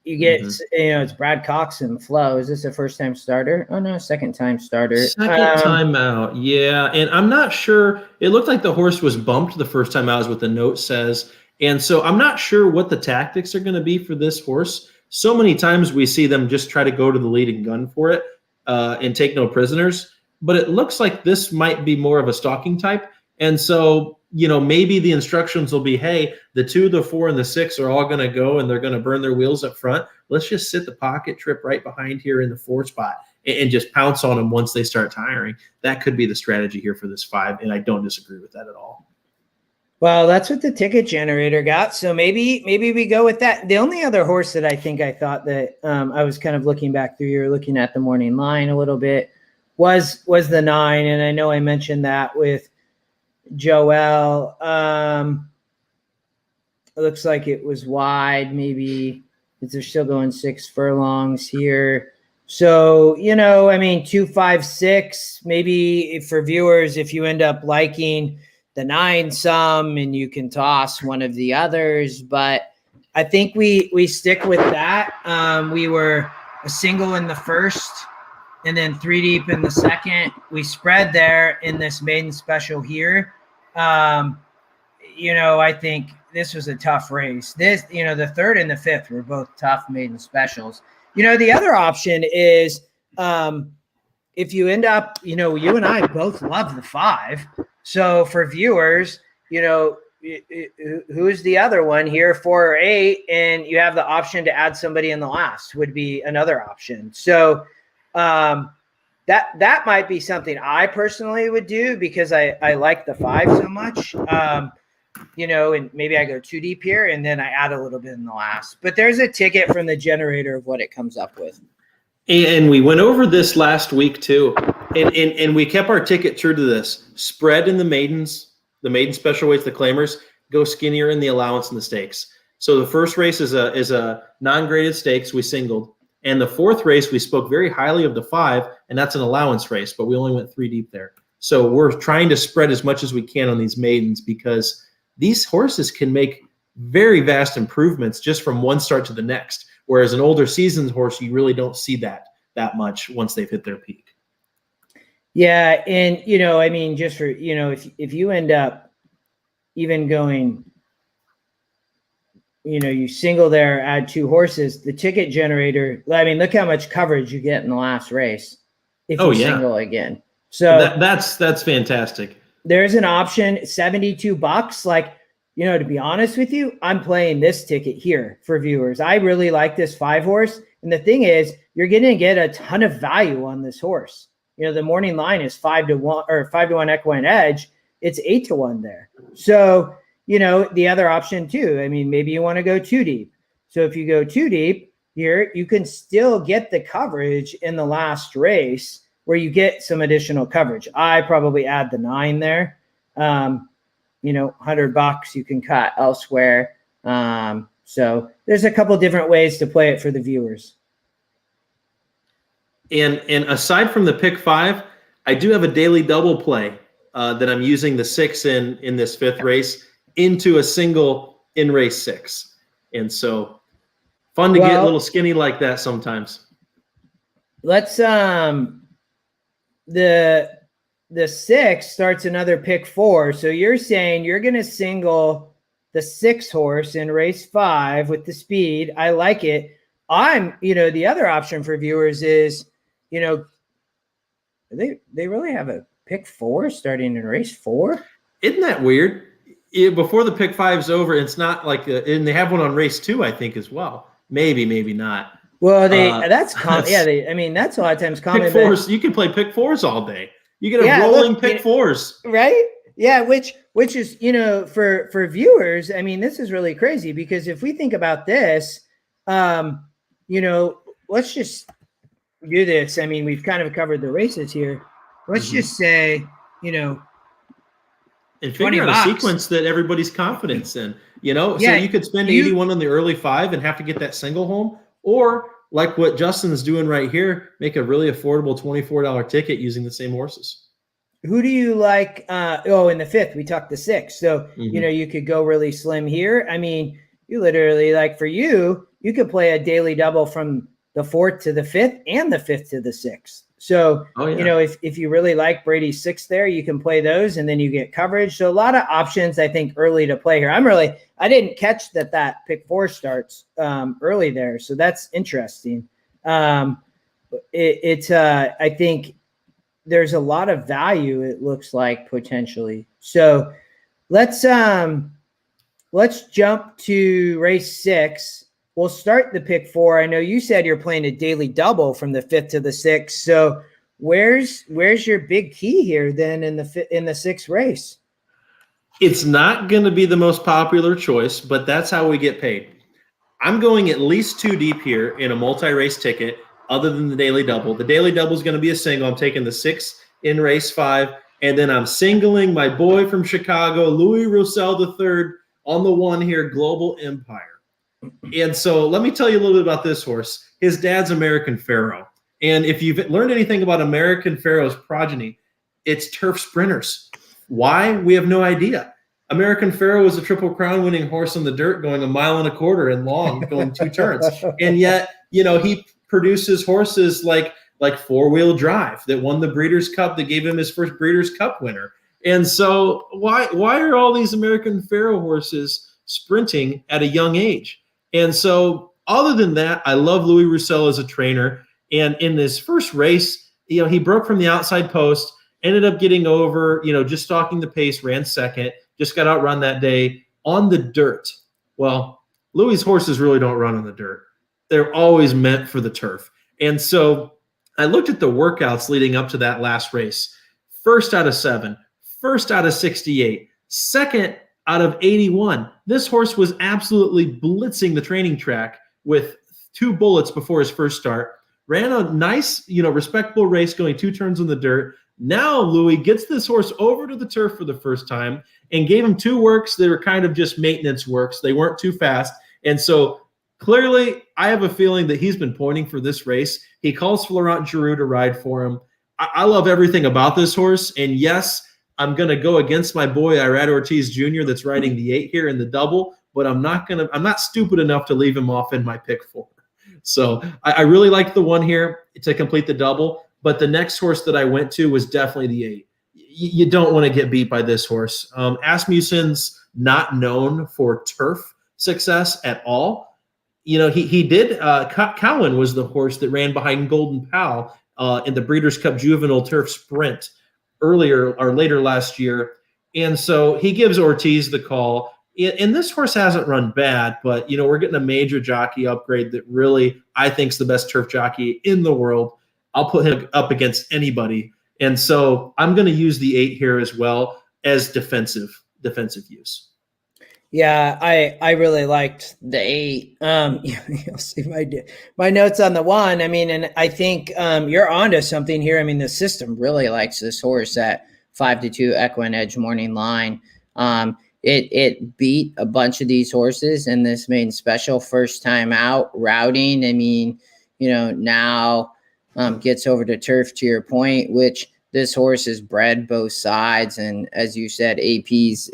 You get, it's Brad Cox and Flo. Is this a first-time starter? Oh, no, second-time starter. Second time out, yeah. And I'm not sure. It looked like the horse was bumped the first time out is what the note says. And so I'm not sure what the tactics are going to be for this horse. So many times we see them just try to go to the lead and gun for it and take no prisoners. But it looks like this might be more of a stalking type. And so, maybe the instructions will be, hey, the 2, the 4, and the 6 are all going to go and they're going to burn their wheels up front. Let's just sit the pocket trip right behind here in the 4 spot and just pounce on them once they start tiring. That could be the strategy here for this 5, and I don't disagree with that at all. Well, that's what the ticket generator got. So maybe we go with that. The only other horse that I thought that I was kind of looking back through, you're looking at the morning line a little bit, was the 9. And I know I mentioned that with Joel. It looks like it was wide. Maybe they're still going 6 furlongs here. So, 2, 5, 6, maybe for viewers, if you end up liking the 9 some and you can toss one of the others, but I think we stick with that. We were a single in the first and then 3 deep in the second. We spread there in this maiden special here. I think this was a tough race. This, the 3rd and the 5th were both tough maiden specials. The other option is if you end up, you and I both love the 5. So for viewers, who's the other one here, 4 or 8, and you have the option to add somebody in the last would be another option. So that might be something I personally would do because I like the 5 so much. And maybe I go 2 deep here and then I add a little bit in the last. But there's a ticket from the generator of what it comes up with. And we went over this last week too. And we kept our ticket true to this. Spread in the maiden special weights, the claimers, go skinnier in the allowance and the stakes. So the first race is a non-graded stakes, we singled. And the 4th race, we spoke very highly of the 5, and that's an allowance race, but we only went 3 deep there. So we're trying to spread as much as we can on these maidens because these horses can make very vast improvements just from one start to the next. Whereas an older seasoned horse, you really don't see that much once they've hit their peak. Yeah. And, just for, if you end up even going, you single there, add 2 horses, the ticket generator, look how much coverage you get in the last race if you single again. So that's fantastic. There's an option, $72. To be honest with you, I'm playing this ticket here for viewers. I really like this 5 horse. And the thing is, you're going to get a ton of value on this horse. The morning line is 5-1 or 5-1 EquinEdge. It's 8-1 there. So, the other option too, maybe you want to go 2 deep. So if you go 2 deep here, you can still get the coverage in the last race where you get some additional coverage. I probably add the 9 there. $100 you can cut elsewhere. So there's a couple different ways to play it for the viewers. And aside from the pick 5, I do have a daily double play that I'm using the 6 in this 5th race into a single in race 6. And so fun to get a little skinny like that sometimes. Let's the 6 starts another pick 4. So you're saying you're going to single the 6 horse in race 5 with the speed. I like it. The other option for viewers is, they really have a pick 4 starting in race 4. Isn't that weird? Before the pick 5's over, it's not like, and they have one on race 2, I think, as well. Maybe not. Well, that's common. Yeah, that's a lot of times common. Pick 4s, you can play pick 4s all day. You get rolling pick 4s, right? Yeah, which is for viewers. This is really crazy because if we think about this, let's just do this. We've kind of covered the races here. Let's just say, and figure out a sequence that everybody's confidence in. So you could spend 81 on the early 5 and have to get that single home, or like what Justin's doing right here, make a really affordable $24 ticket using the same horses. Who do you like? In the 5th, we talked the 6. So, you could go really slim here. You literally, for you could play a daily double from the 4th to the 5th and the 5th to the 6th. So, if you really like Brady's 6 there, you can play those and then you get coverage. So a lot of options, I think, early to play here. I didn't catch that pick 4 starts early there. So that's interesting. I think there's a lot of value, it looks like, potentially. So let's jump to race 6. We'll start the pick 4. I know you said you're playing a daily double from the 5th to the 6th. So where's your big key here then in the 6th race? It's not going to be the most popular choice, but that's how we get paid. I'm going at least 2 deep here in a multi-race ticket other than the daily double. The daily double is going to be a single. I'm taking the 6 in race 5, and then I'm singling my boy from Chicago, Louis Roussel III, on the 1 here, Global Empire. And so let me tell you a little bit about this horse. His dad's American Pharoah. And if you've learned anything about American Pharoah's progeny, it's turf sprinters. Why? We have no idea. American Pharoah was a Triple Crown winning horse on the dirt going 1.25 miles and long, going 2 turns. And yet, he produces horses like 4-wheel drive that won the Breeders' Cup, that gave him his first Breeders' Cup winner. And so why are all these American Pharoah horses sprinting at a young age? And so other than that, I love Louis Roussel as a trainer. And in his first race, he broke from the outside post, ended up getting over, just stalking the pace, ran 2nd, just got outrun that day on the dirt. Well, Louis' horses really don't run on the dirt. They're always meant for the turf. And so I looked at the workouts leading up to that last race. 1st out of 7, 1st out of 68, 2nd out of 81. This horse was absolutely blitzing the training track with 2 bullets before his first start. Ran a nice, respectable race going 2 turns on the dirt. Now Louis gets this horse over to the turf for the first time and gave him 2 works that were kind of just maintenance works. They weren't too fast. And so clearly, I have a feeling that he's been pointing for this race. He calls Florent Giroux to ride for him. I love everything about this horse. And yes, I'm going to go against my boy, Irad Ortiz Jr., that's riding the 8 here in the double, but I'm not stupid enough to leave him off in my pick 4. So I really like the 1 here to complete the double, but the next horse that I went to was definitely the 8. You don't want to get beat by this horse. Asmussen's not known for turf success at all. He did. Cowan was the horse that ran behind Golden Pal in the Breeders' Cup Juvenile Turf Sprint earlier or later last year. And so he gives Ortiz the call. And this horse hasn't run bad, but, we're getting a major jockey upgrade that really, I think, is the best turf jockey in the world. I'll put him up against anybody. And so I'm going to use the 8 here as well as defensive use. Yeah, I really liked the 8. You'll see my notes on the 1. And I think you're onto something here. The system really likes this horse at 5-2 EquinEdge morning line. It beat a bunch of these horses in this main special first time out routing. Now gets over to turf, to your point, which this horse is bred both sides. And as you said, AP's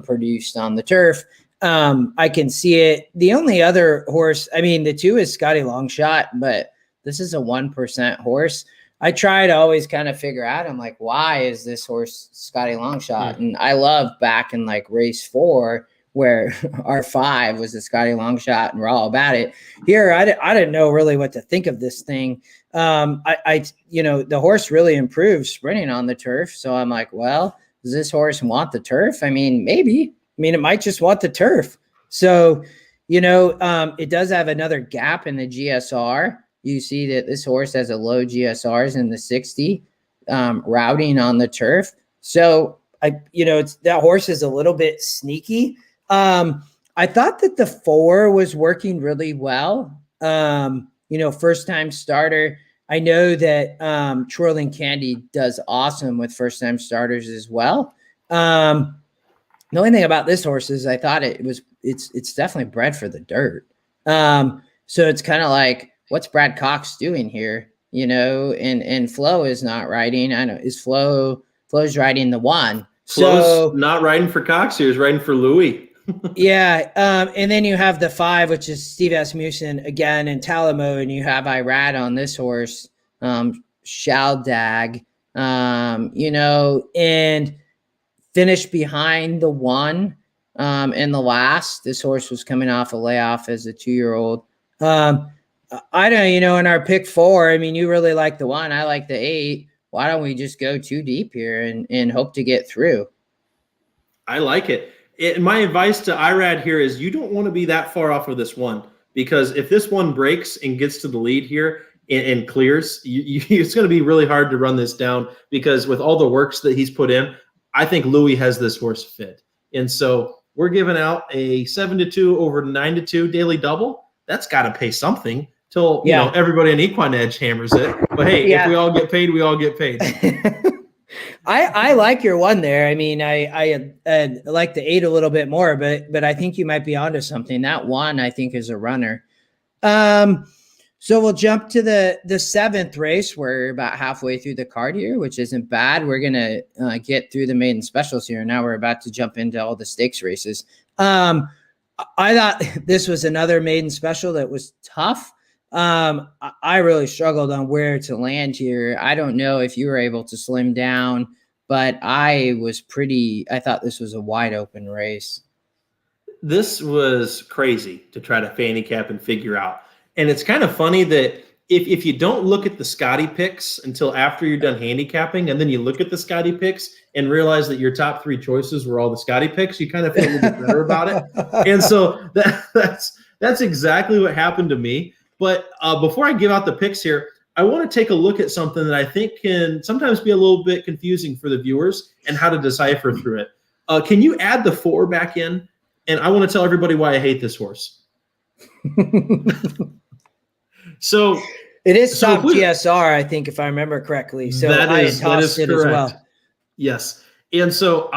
produced on the turf. I can see it. The only other horse, I mean, the 2 is Scotty Longshot, but this is a 1% horse. I try to always kind of figure out, I'm like, why is this horse Scotty Longshot? And I love back in like race 4, where our 5 was a Scotty Longshot and we're all about it. Here, I didn't know really what to think of this thing. The horse really improved sprinting on the turf. So I'm like, well, does this horse want the turf? I mean, maybe. I mean, it might just want the turf. So, it does have another gap in the GSR. You see that this horse has a low GSRs in the 60, routing on the turf. So that horse is a little bit sneaky. I thought that the 4 was working really well. First time starter. I know that Twirling Candy does awesome with first time starters as well. The only thing about this horse is I thought it's definitely bred for the dirt. So it's kind of like, what's Brad Cox doing here? And Flo is not riding. I know Flo's riding the 1. Flo's not riding for Cox here, he's riding for Louis. Yeah. And then you have the 5, which is Steve Asmussen again in Talamo, and you have Irad on this horse, Shaldag, and finished behind the 1 in the last. This horse was coming off a layoff as a 2-year-old. I don't, in our pick 4, I mean, you really like the 1. I like the 8. Why don't we just go too deep here and hope to get through? I like it. My advice to Irad here is you don't want to be that far off of this 1, because if this 1 breaks and gets to the lead here and clears, it's going to be really hard to run this down, because with all the works that he's put in, I think Louis has this horse fit. And so we're giving out a 7-2 over 9-2 daily double. That's got to pay something till everybody in EquinEdge hammers it. But hey, if we all get paid, we all get paid. I like your 1 there. I mean, I like the 8 a little bit more, but I think you might be onto something. That 1, I think, is a runner. So we'll jump to the 7th race. We're about halfway through the card here, which isn't bad. We're going to get through the maiden specials here. Now we're about to jump into all the stakes races. I thought this was another maiden special that was tough. I really struggled on where to land here. I don't know if you were able to slim down, but I thought this was a wide open race. This was crazy to try to handicap and figure out. And it's kind of funny that if you don't look at the Scotty picks until after you're done handicapping, and then you look at the Scotty picks and realize that your top 3 choices were all the Scotty picks, you kind of feel a little bit better about it. And so that's exactly what happened to me. But before I give out the picks here, I want to take a look at something that I think can sometimes be a little bit confusing for the viewers and how to decipher through it. Can you add the 4 back in? And I want to tell everybody why I hate this horse. So it is top GSR, I think, if I remember correctly. So that is correct as well. Yes. And so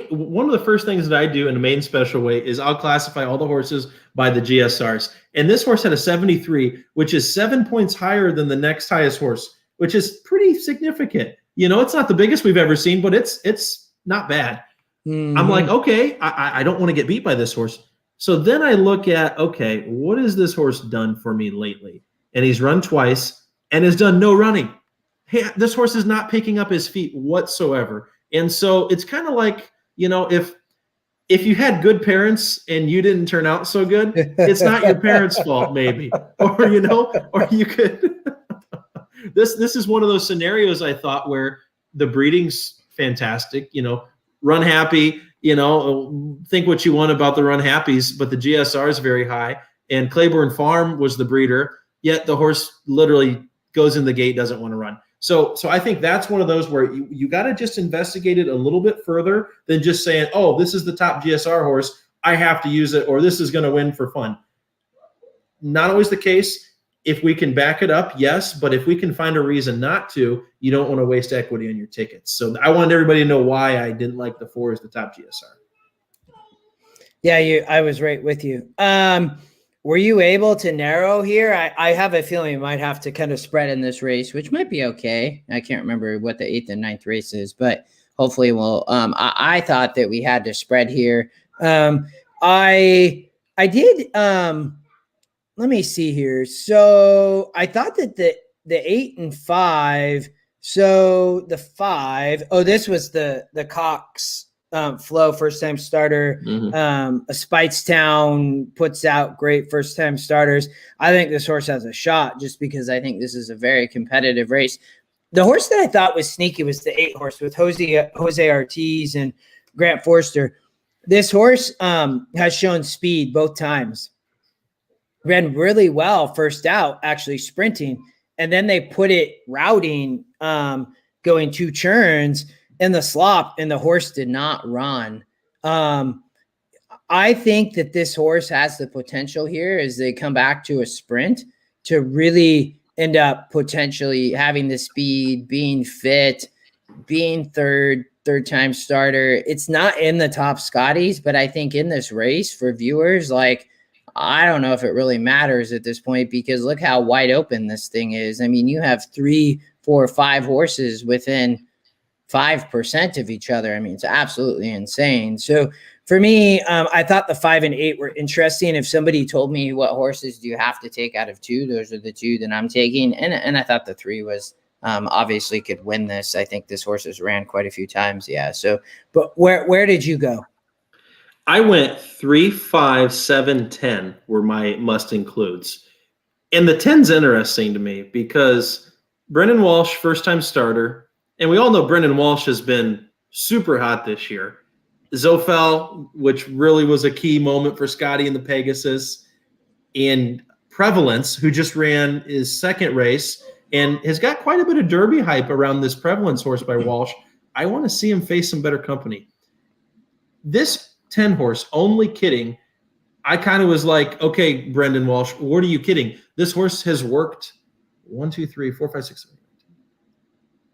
one of the first things that I do in the main special weight is I'll classify all the horses by the GSRs. And this horse had a 73, which is 7 points higher than the next highest horse, which is pretty significant. It's not the biggest we've ever seen, but it's not bad. Mm-hmm. I'm like, okay, I don't want to get beat by this horse. So then I look at, okay, what has this horse done for me lately? And he's run twice and has done no running. Hey, this horse is not picking up his feet whatsoever. And so it's kind of like, if you had good parents and you didn't turn out so good, it's not your parents' fault, maybe. Or you could this is one of those scenarios I thought where the breeding's fantastic, run happy, think what you want about the run happies, but the GSR is very high. And Claiborne Farm was the breeder, yet the horse literally goes in the gate, doesn't want to run. So I think that's one of those where you got to just investigate it a little bit further than just saying, oh, this is the top GSR horse, I have to use it, or this is going to win for fun. Not always the case. If we can back it up, yes, but if we can find a reason not to, you don't want to waste equity on your tickets. So I wanted everybody to know why I didn't like the 4 as the top GSR. Yeah, I was right with you. Were you able to narrow here? I have a feeling we might have to kind of spread in this race, which might be okay. I can't remember what the 8th and 9th race is, but hopefully we'll. I thought that we had to spread here. I did. Let me see here. So I thought that the 8 and 5. So the 5. Oh, this was the Cox Flow first time starter. A Speightstown puts out great first time starters. I think this horse has a shot just because I think this is a very competitive race. The horse that I thought was sneaky was the 8 horse with Jose Ortiz and Grant Forster. This horse has shown speed both times. Ran really well first out, actually sprinting, and then they put it routing, going 2 churns in the slop, and the horse did not run. I think that this horse has the potential here as they come back to a sprint to really end up potentially having the speed, being fit, being third time starter. It's not in the top Scotties, but I think in this race for viewers, like, I don't know if it really matters at this point because look how wide open this thing is. I mean, you have 3, 4, 5 horses within 5% of each other. I mean, it's absolutely insane. So for me, I thought the 5 and 8 were interesting. If somebody told me what horses do you have to take out of 2, those are the 2 that I'm taking. And I thought the 3 was obviously could win this. I think this horse has ran quite a few times. Yeah. So, but where did you go? I went 3, 5, 7, 10 were my must includes. And the 10's interesting to me because Brendan Walsh, first time starter. And we all know Brendan Walsh has been super hot this year. Zofel, which really was a key moment for Scotty in the Pegasus. And Prevalence, who just ran his 2nd race and has got quite a bit of Derby hype around this Prevalence horse by Walsh. I want to see him face some better company. This 10 horse, only kidding. I kind of was like, okay, Brendan Walsh, what are you kidding? This horse has worked 1, 2, 3, 4, 5, 6, 7, 8.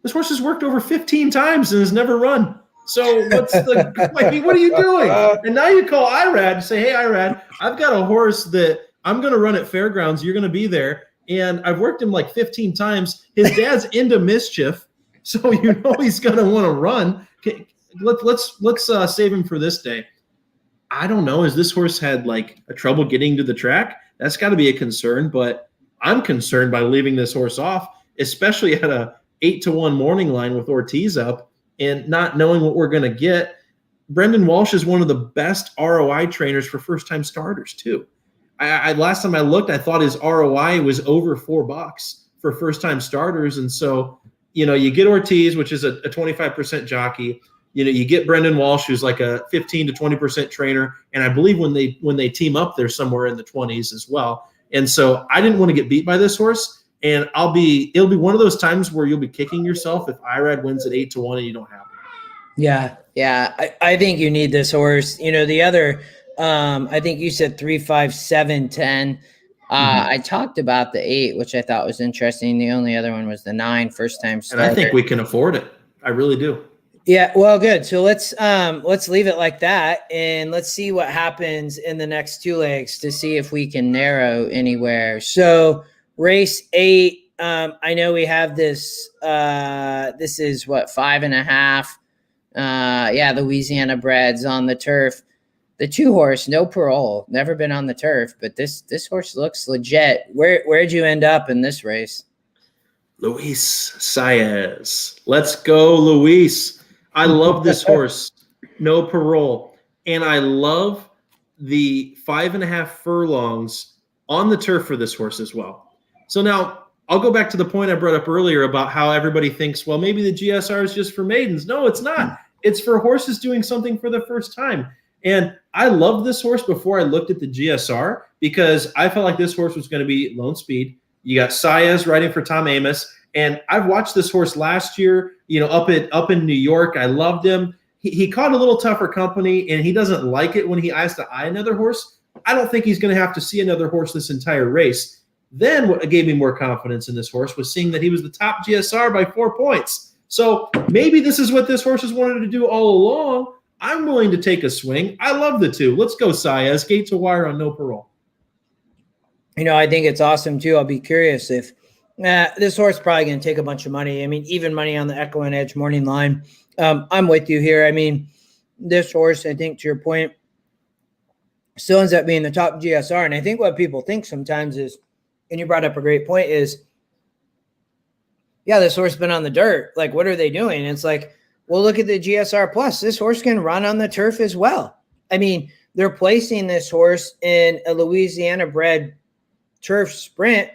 This horse has worked over 15 times and has never run. So what's the like, what are you doing? And now you call IRAD and say, hey, IRAD, I've got a horse that I'm going to run at Fairgrounds. You're going to be there. And I've worked him like 15 times. His dad's into mischief. So you know he's going to want to run. Okay, let's save him for this day. I don't know. Has this horse had like a trouble getting to the track? That's got to be a concern, but I'm concerned by leaving this horse off, especially at a 8-1 morning line with Ortiz up and not knowing what we're going to get. Brendan Walsh is one of the best ROI trainers for first-time starters too. I last time I looked, I thought his ROI was over $4 for first-time starters. And so, you know, you get Ortiz, which is a 25% jockey. You know, you get Brendan Walsh, who's like a 15 to 20% trainer. And I believe when they team up, they're somewhere in the 20s as well. And so I didn't want to get beat by this horse. And it'll be one of those times where you'll be kicking yourself if IRAD wins at 8-1 and you don't have it. Yeah. I think you need this horse. You know, the other, I think you said 3, 5, 7, 10. I talked about the 8, which I thought was interesting. The only other one was the 9, first time starter. And I think we can afford it. I really do. Yeah, well, good. So let's leave it like that, and let's see what happens in the next 2 legs to see if we can narrow anywhere. So race 8, I know we have this. This is what 5.5. Louisiana breds on the turf. The 2 horse, no parole, never been on the turf, but this horse looks legit. Where'd you end up in this race? Luis Saez. Let's go, Luis. I love this horse, no parole. And I love the 5.5 furlongs on the turf for this horse as well. So now I'll go back to the point I brought up earlier about how everybody thinks, well, maybe the GSR is just for maidens. No, it's not. It's for horses doing something for the first time. And I loved this horse before I looked at the GSR because I felt like this horse was going to be lone speed. You got Saez riding for Tom Amos. And I've watched this horse last year, you know, up in New York. I loved him. He caught a little tougher company, and he doesn't like it when he has to eye another horse. I don't think he's going to have to see another horse this entire race. Then what gave me more confidence in this horse was seeing that he was the top GSR by 4 points. So maybe this is what this horse has wanted to do all along. I'm willing to take a swing. I love the 2. Let's go, Saez. Gate to wire on no parole. I think it's awesome too. I'll be curious if this horse is probably going to take a bunch of money. I mean, even money on the EquinEdge morning line. I'm with you here. I mean, this horse, I think to your point, still ends up being the top GSR. And I think what people think sometimes is, and you brought up a great point, is, yeah, this horse has been on the dirt. Like, what are they doing? And it's like, well, look at the GSR Plus. This horse can run on the turf as well. I mean, they're placing this horse in a Louisiana bred turf sprint.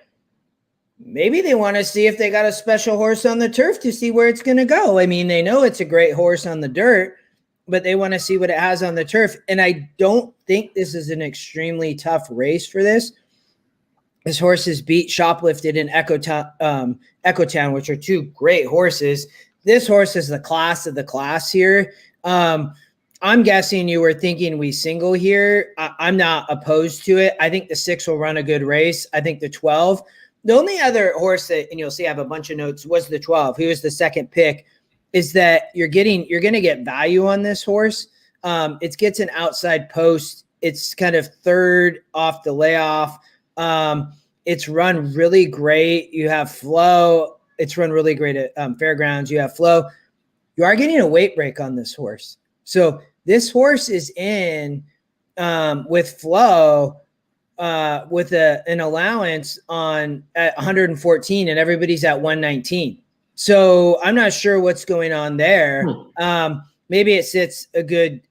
Maybe they want to see if they got a special horse on the turf to see where it's going to go. I mean, they know it's a great horse on the dirt, but they want to see what it has on the turf. And I don't think this is an extremely tough race for this. This horse is beat Shoplifted in Echotown, which are two great horses. This horse is the class of the class here. I'm guessing you were thinking we single here. I'm not opposed to it. I think the 6 will run a good race. I think the 12. The only other horse that, and you'll see I have a bunch of notes, was the 12. He was the second pick. Is that you're going to get value on this horse. It gets an outside post. It's kind of third off the layoff. It's run really great. You have flow. It's run really great at Fairgrounds. You have flow. You are getting a weight break on this horse. So this horse is in with flow with an allowance on at 114, and everybody's at 119. So I'm not sure what's going on there. Maybe it sits a good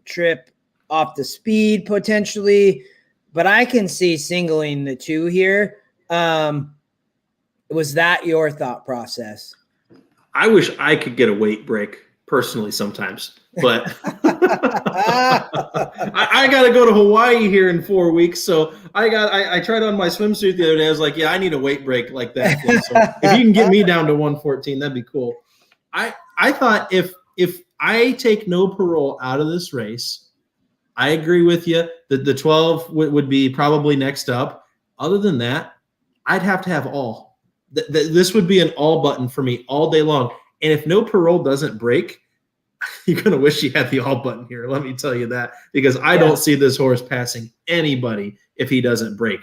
trip off the speed potentially, but I can see singling the 2 here. Was that your thought process? I wish I could get a weight break personally sometimes, but I got to go to Hawaii here in 4 weeks. So I tried on my swimsuit the other day. I was like, yeah, I need a weight break like that. So if you can get me down to 114, that'd be cool. I thought if I take no parole out of this race, I agree with you that the 12 would be probably next up. Other than that, I'd have to have all. This would be an all button for me all day long. And if no parole doesn't break, you're going to wish you had the all button here. Let me tell you that, because I don't see this horse passing anybody if he doesn't break.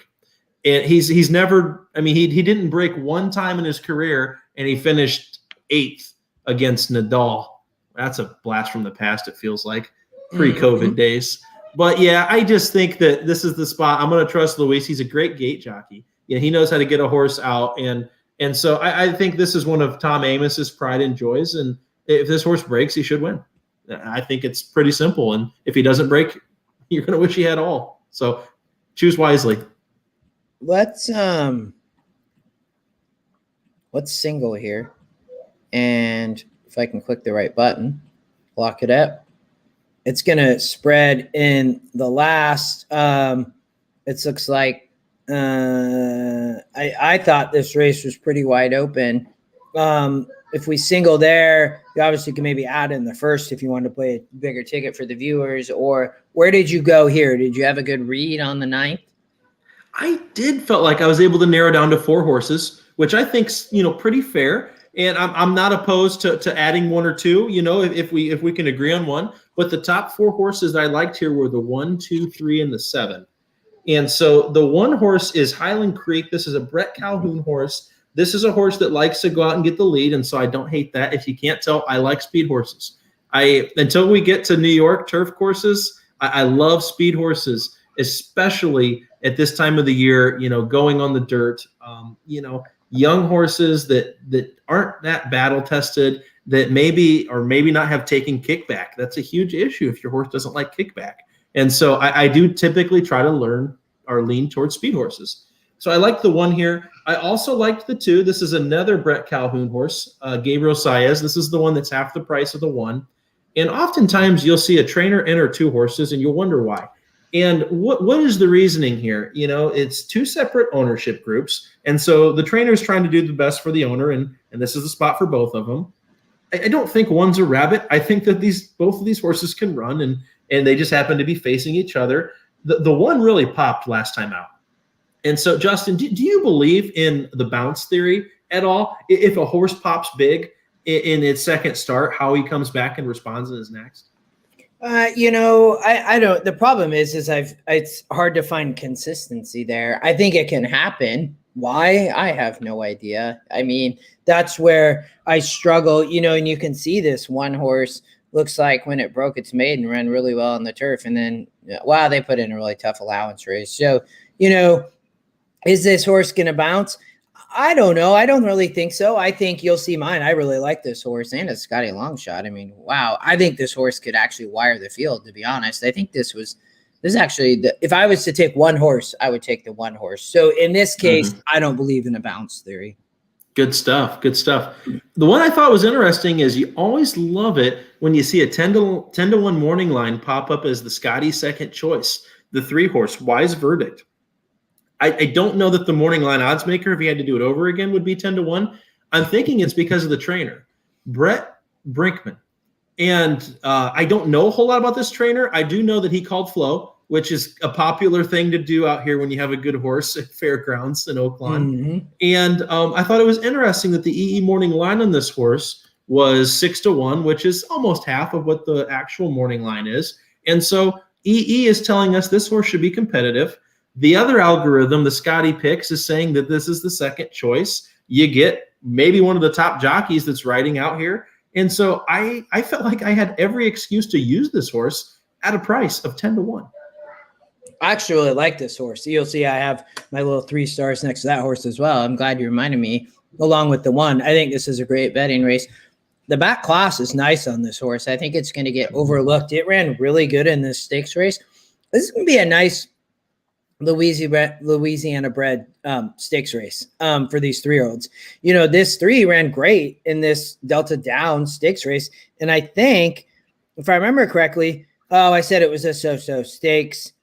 And he's never, I mean, he didn't break one time in his career, and he finished 8th against Nadal. That's a blast from the past, it feels like, pre-COVID days. But yeah, I just think that this is the spot. I'm going to trust Luis. He's a great gate jockey. Yeah, he knows how to get a horse out. And so I think this is one of Tom Amos's pride and joys. And if this horse breaks, he should win. I think it's pretty simple. And if he doesn't break, you're going to wish he had all. So choose wisely. Let's single here. And if I can click the right button, lock it up. It's going to spread in the last. It looks like I thought this race was pretty wide open. If we single there, you obviously can maybe add in the first if you want to play a bigger ticket for the viewers. Or where did you go here? Did you have a good read on the 9th? I felt like I was able to narrow down to 4 horses, which I think's pretty fair. And I'm not opposed to adding 1 or 2, if we can agree on one. But the top 4 horses that I liked here were the 1, 2, 3, and the 7. And so the 1 horse is Highland Creek. This is a Brett Calhoun horse. This is a horse that likes to go out and get the lead, and so I don't hate that. If you can't tell, I like speed horses. Until we get to New York turf courses, I love speed horses, especially at this time of the year, going on the dirt. Young horses that aren't that battle tested, that maybe or maybe not have taken kickback. That's a huge issue if your horse doesn't like kickback. And so I do typically try to learn or lean towards speed horses. So I like the 1 here. I also liked the 2. This is another Brett Calhoun horse, Gabriel Saez. This is the one that's half the price of the 1. And oftentimes you'll see a trainer enter 2 horses and you'll wonder why. And what is the reasoning here? It's 2 separate ownership groups. And so the trainer is trying to do the best for the owner, and this is the spot for both of them. I don't think one's a rabbit. I think that both of these horses can run, and they just happen to be facing each other. The 1 really popped last time out. And so, Justin, do you believe in the bounce theory at all? If a horse pops big in its second start, how he comes back and responds in his next? I don't. The problem is it's hard to find consistency there. I think it can happen. Why? I have no idea. I mean, that's where I struggle. And you can see this one horse looks like when it broke its maiden ran really well on the turf, and then wow, they put in a really tough allowance race. So is this horse going to bounce? I don't know. I don't really think so. I think you'll see mine. I really like this horse, and it's Scotty Longshot. I mean, wow. I think this horse could actually wire the field, to be honest. I think this is actually if I was to take one horse, I would take the one horse. So in this case, I don't believe in a bounce theory. Good stuff. Good stuff. The one I thought was interesting is you always love it when you see a 10 to 1 morning line pop up as the Scotty second choice, the 3-horse Wise Verdict. I don't know that the morning line odds maker, if he had to do it over again, would be 10 to 1. I'm thinking it's because of the trainer, Brett Brinkman. And I don't know a whole lot about this trainer. I do know that he called Flo, which is a popular thing to do out here when you have a good horse at Fairgrounds in Oaklawn. And I thought it was interesting that the EE morning line on this horse was 6 to 1, which is almost half of what the actual morning line is. And so EE is telling us this horse should be competitive. The other algorithm, the Scotty picks, is saying that this is the second choice. You get maybe one of the top jockeys that's riding out here. And so I felt like I had every excuse to use this horse at a price of 10 to 1. I actually really like this horse. You'll see I have my little 3 stars next to that horse as well. I'm glad you reminded me, along with the one. I think this is a great betting race. The back class is nice on this horse. I think it's going to get overlooked. It ran really good in this stakes race. This is going to be a nice Louisiana bred stakes race for these 3-year-olds. This 3 ran great in this Delta Down stakes race. And I think, if I remember correctly, I said it was a so-so stakes,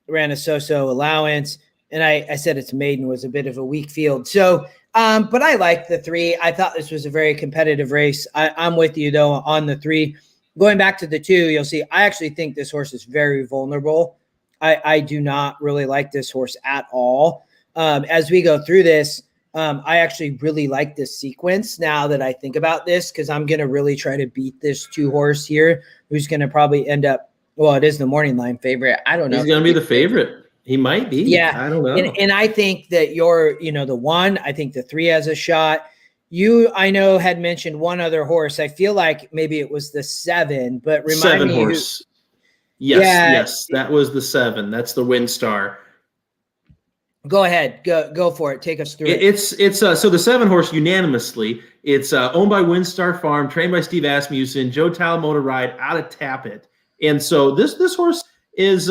ran a so-so allowance. And I said its maiden was a bit of a weak field. So, but I like the 3. I thought this was a very competitive race. I'm with you, though, on the 3. Going back to the 2, you'll see I actually think this horse is very vulnerable. I do not really like this horse at all. As we go through this, I actually really like this sequence now that I think about this, because I'm going to really try to beat this 2-horse here, who's going to probably end up, well, it is the morning line favorite. I don't know. He's going to be the favorite. He might be. Yeah. I don't know. And I think that the 1, I think the 3 has a shot. I know, had mentioned one other horse. I feel like maybe it was the 7, but remind me. 7-horse. Yes, that was the 7. That's the WinStar. Go ahead, go for it. Take us through it. It's so the 7-horse unanimously. It's owned by WinStar Farm, trained by Steve Asmussen, Joe Talamo to ride out of Tappet. And so this horse is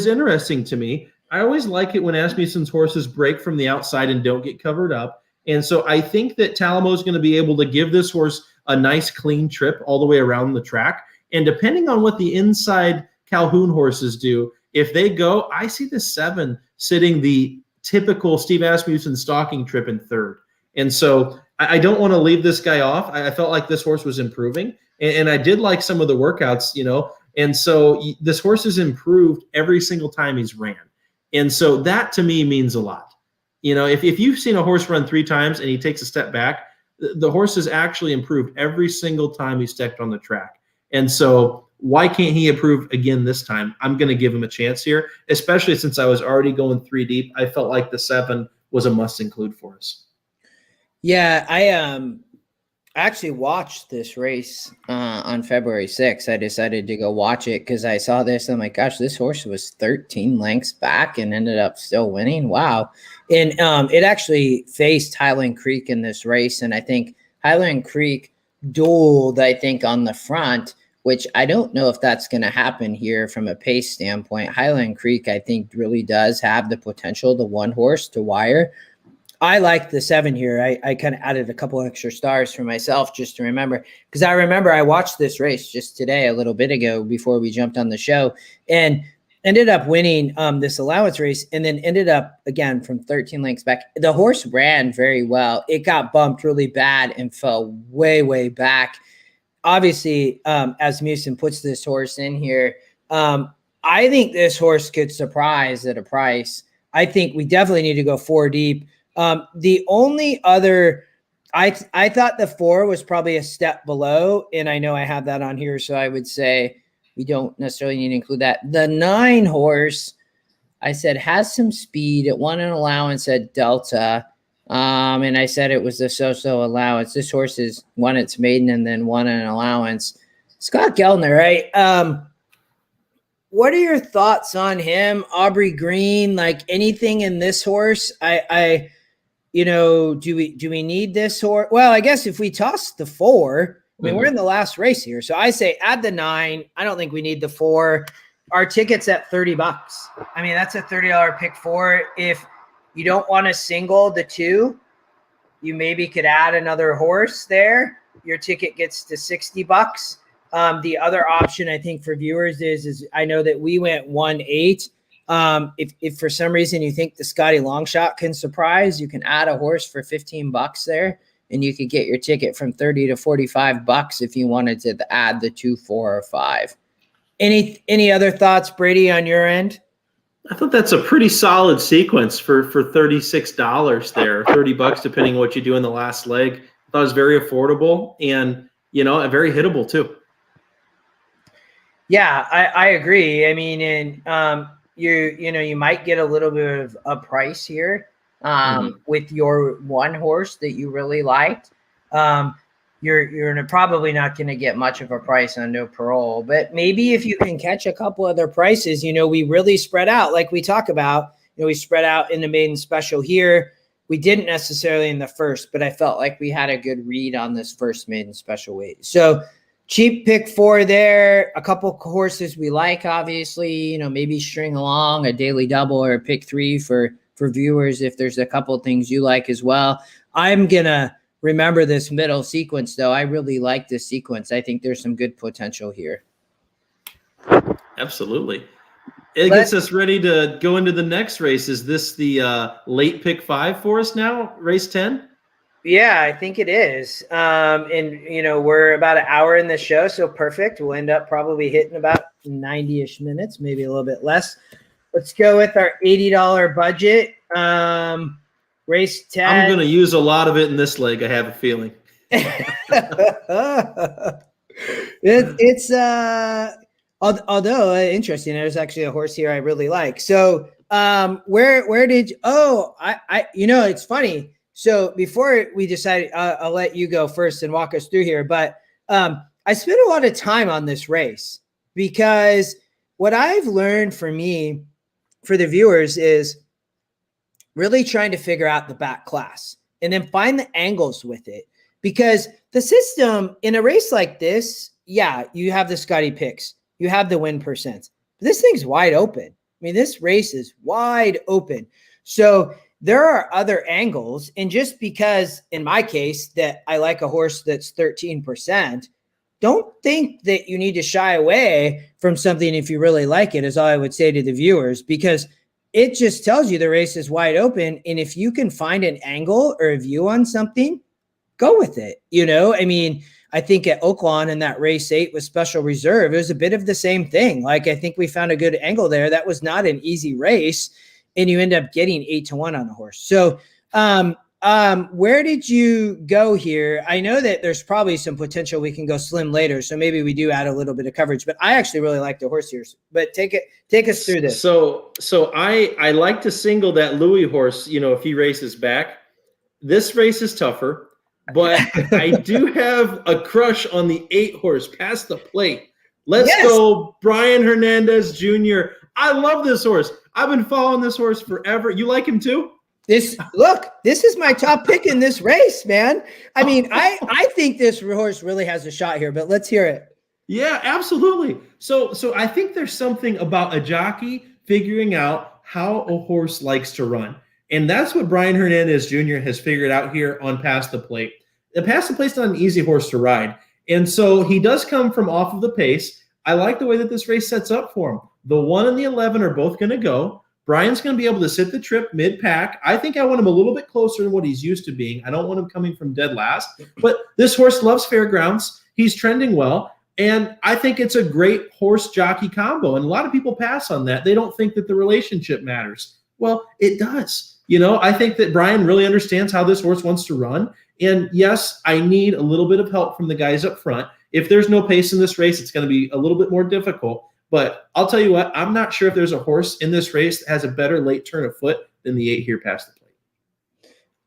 interesting to me. I always like it when Asmussen's horses break from the outside and don't get covered up. And so I think that Talamo is going to be able to give this horse a nice clean trip all the way around the track. And depending on what the inside Calhoun horses do, if they go, I see the 7 sitting the typical Steve Asmussen stalking trip in 3rd. And so I don't want to leave this guy off. I felt like this horse was improving, and I did like some of the workouts, and so this horse has improved every single time he's ran. And so that to me means a lot. If you've seen a horse run 3 times and he takes a step back, the horse has actually improved every single time he stepped on the track. And so why can't he improve again this time? I'm going to give him a chance here, especially since I was already going 3 deep. I felt like the 7 was a must include for us. Yeah, I actually watched this race on February 6th. I decided to go watch it because I saw this. I'm like, gosh, this horse was 13 lengths back and ended up still winning. Wow. And it actually faced Highland Creek in this race. And I think Highland Creek dueled, I think, on the front, which I don't know if that's going to happen here from a pace standpoint. Highland Creek, I think, really does have the potential, the 1-horse to wire. I like the 7 here. I kind of added a couple extra stars for myself just to remember, because I remember I watched this race just today, a little bit ago, before we jumped on the show, and ended up winning this allowance race, and then ended up, again, from 13 lengths back. The horse ran very well. It got bumped really bad and fell way, way back. Obviously, Asmussen puts this horse in here. I think this horse could surprise at a price. I think we definitely need to go 4 deep. The only other, I thought the 4 was probably a step below, and I know I have that on here, so I would say we don't necessarily need to include that. The 9 horse, I said, has some speed. It won an allowance at Delta. And I said it was the so-so allowance. This horse has won its maiden and then won an allowance. Scott Gelner, right? What are your thoughts on him? Aubrey Green, like anything in this horse? Do we need this horse? Well, I guess if we toss the 4, I mean, we're in the last race here. So I say add the 9. I don't think we need the 4. Our ticket's at $30. I mean, that's a $30 pick 4. If you don't want to single the 2, you maybe could add another horse there. Your ticket gets to $60. The other option I think for viewers is I know that we went 1-8. If for some reason you think the Scotty Longshot can surprise, you can add a horse for $15 there, and you could get your ticket from $30 to $45 if you wanted to add the 2, 4, or 5. Any other thoughts, Brady, on your end? I thought that's a pretty solid sequence for $36 there, $30 depending on what you do in the last leg. I thought it was very affordable and very hittable too. Yeah, I agree. I mean, and you might get a little bit of a price here with your one horse that you really liked. You're probably not going to get much of a price on No Parole, but maybe if you can catch a couple other prices, we really spread out like we talk about. We spread out in the maiden special here. We didn't necessarily in the first, but I felt like we had a good read on this first maiden special weight. So cheap pick 4 there. A couple horses we like, obviously, maybe string along a daily double or a pick 3 for viewers if there's a couple things you like as well. I'm going to remember this middle sequence, though. I really like this sequence. I think there's some good potential here. Absolutely. It gets us ready to go into the next race. Is this the late pick 5 for us now, race 10? Yeah, I think it is. And, we're about an hour in the show, so perfect. We'll end up probably hitting about 90-ish minutes, maybe a little bit less. Let's go with our $80 budget. Race 10. I'm going to use a lot of it in this leg, I have a feeling. Although interesting, there's actually a horse here I really like. So where did you, it's funny. So before we decided, I'll let you go first and walk us through here. But I spent a lot of time on this race because what I've learned for the viewers, is really trying to figure out the back class and then find the angles with it. Because the system in a race like this, yeah, you have the Scotty picks, you have the win percents, but this thing's wide open. I mean, this race is wide open. So there are other angles. And just because in my case that I like a horse that's 13%, don't think that you need to shy away from something if you really like it, is all I would say to the viewers, because it just tells you the race is wide open. And if you can find an angle or a view on something, go with it. I mean, I think at Oaklawn in that race 8 with Special Reserve, it was a bit of the same thing. Like, I think we found a good angle there. That was not an easy race, and you end up getting 8-1 on a horse. So where did you go here? I know that there's probably some potential we can go slim later, so maybe we do add a little bit of coverage, but I actually really like the horse here. But take us through this. So I like to single that Louis horse, if he races back. This race is tougher, but I do have a crush on the 8 horse Past the Plate. Let's go, Brian Hernandez Jr. I love this horse. I've been following this horse forever. You like him too? This is my top pick in this race, man. I mean, I think this horse really has a shot here, but let's hear it. Yeah, absolutely. So I think there's something about a jockey figuring out how a horse likes to run. And that's what Brian Hernandez Jr. has figured out here on Past the Plate. The Past the Plate's not an easy horse to ride. And so he does come from off of the pace. I like the way that this race sets up for him. The 1 and the 11 are both going to go. Brian's going to be able to sit the trip mid-pack. I think I want him a little bit closer than what he's used to being. I don't want him coming from dead last. But this horse loves Fairgrounds. He's trending well. And I think it's a great horse-jockey combo. And a lot of people pass on that. They don't think that the relationship matters. Well, it does. I think that Brian really understands how this horse wants to run. And yes, I need a little bit of help from the guys up front. If there's no pace in this race, it's going to be a little bit more difficult. But I'll tell you what, I'm not sure if there's a horse in this race that has a better late turn of foot than the 8 here past the plate.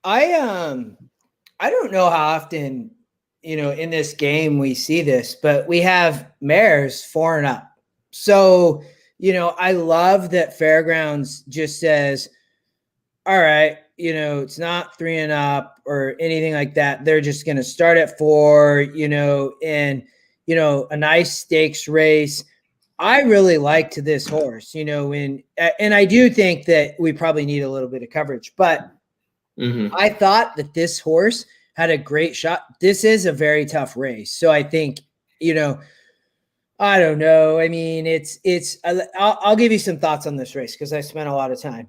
I don't know how often, in this game we see this, but we have mares 4 and up. So, I love that Fairgrounds just says, all right, it's not 3 and up or anything like that. They're just going to start at 4, and, a nice stakes race. I really liked this horse, and I do think that we probably need a little bit of coverage, but I thought that this horse had a great shot. This is a very tough race. So I think, I don't know. I mean, I'll give you some thoughts on this race because I spent a lot of time.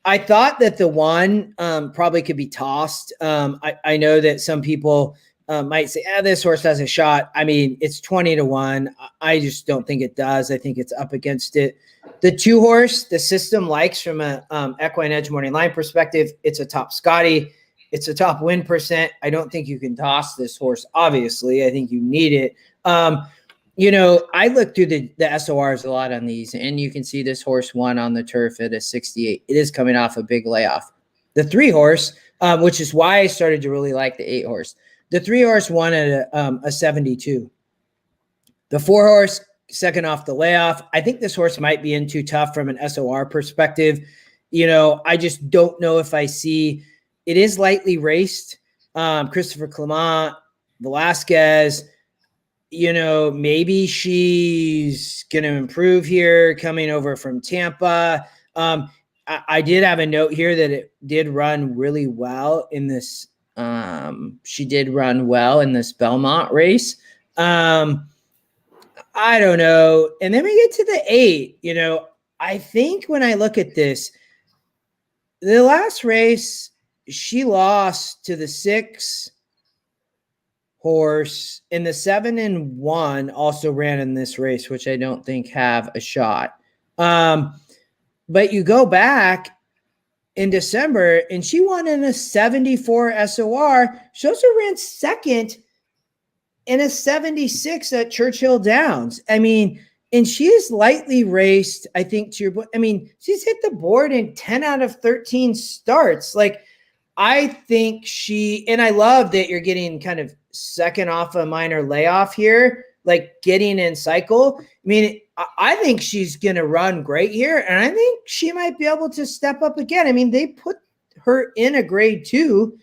I thought that the 1 probably could be tossed. I know that some people might say, this horse has a shot. I mean, it's 20-1. I just don't think it does. I think it's up against it. The 2 horse, the system likes from a EquinEdge morning line perspective. It's a top Scotty. It's a top win percent. I don't think you can toss this horse. Obviously, I think you need it. I look through the SORs a lot on these, and you can see this horse won on the turf at a 68. It is coming off a big layoff. The 3 horse, which is why I started to really like the 8 horse. The 3 horse won at a 72. The 4 horse, second off the layoff. I think this horse might be in too tough from an SOR perspective. I just don't know if I see. It is lightly raced. Christopher Clement, Velasquez, maybe she's going to improve here coming over from Tampa. I did have a note here that it did run really well in this. She did run well in this Belmont race. I don't know. And then we get to the 8, I think when I look at this, the last race, she lost to the 6 horse, and the 7-1 also ran in this race, which I don't think have a shot. But you go back in December, and she won in a 74 SOR. She also ran second in a 76 at Churchill Downs. I mean, and she is lightly raced, I think, to your point. I mean, she's hit the board in 10 out of 13 starts. Like, I think and I love that you're getting kind of second off a minor layoff here, like getting in cycle. I mean, I think she's going to run great here, and I think she might be able to step up again. I mean, they put her in a grade 2,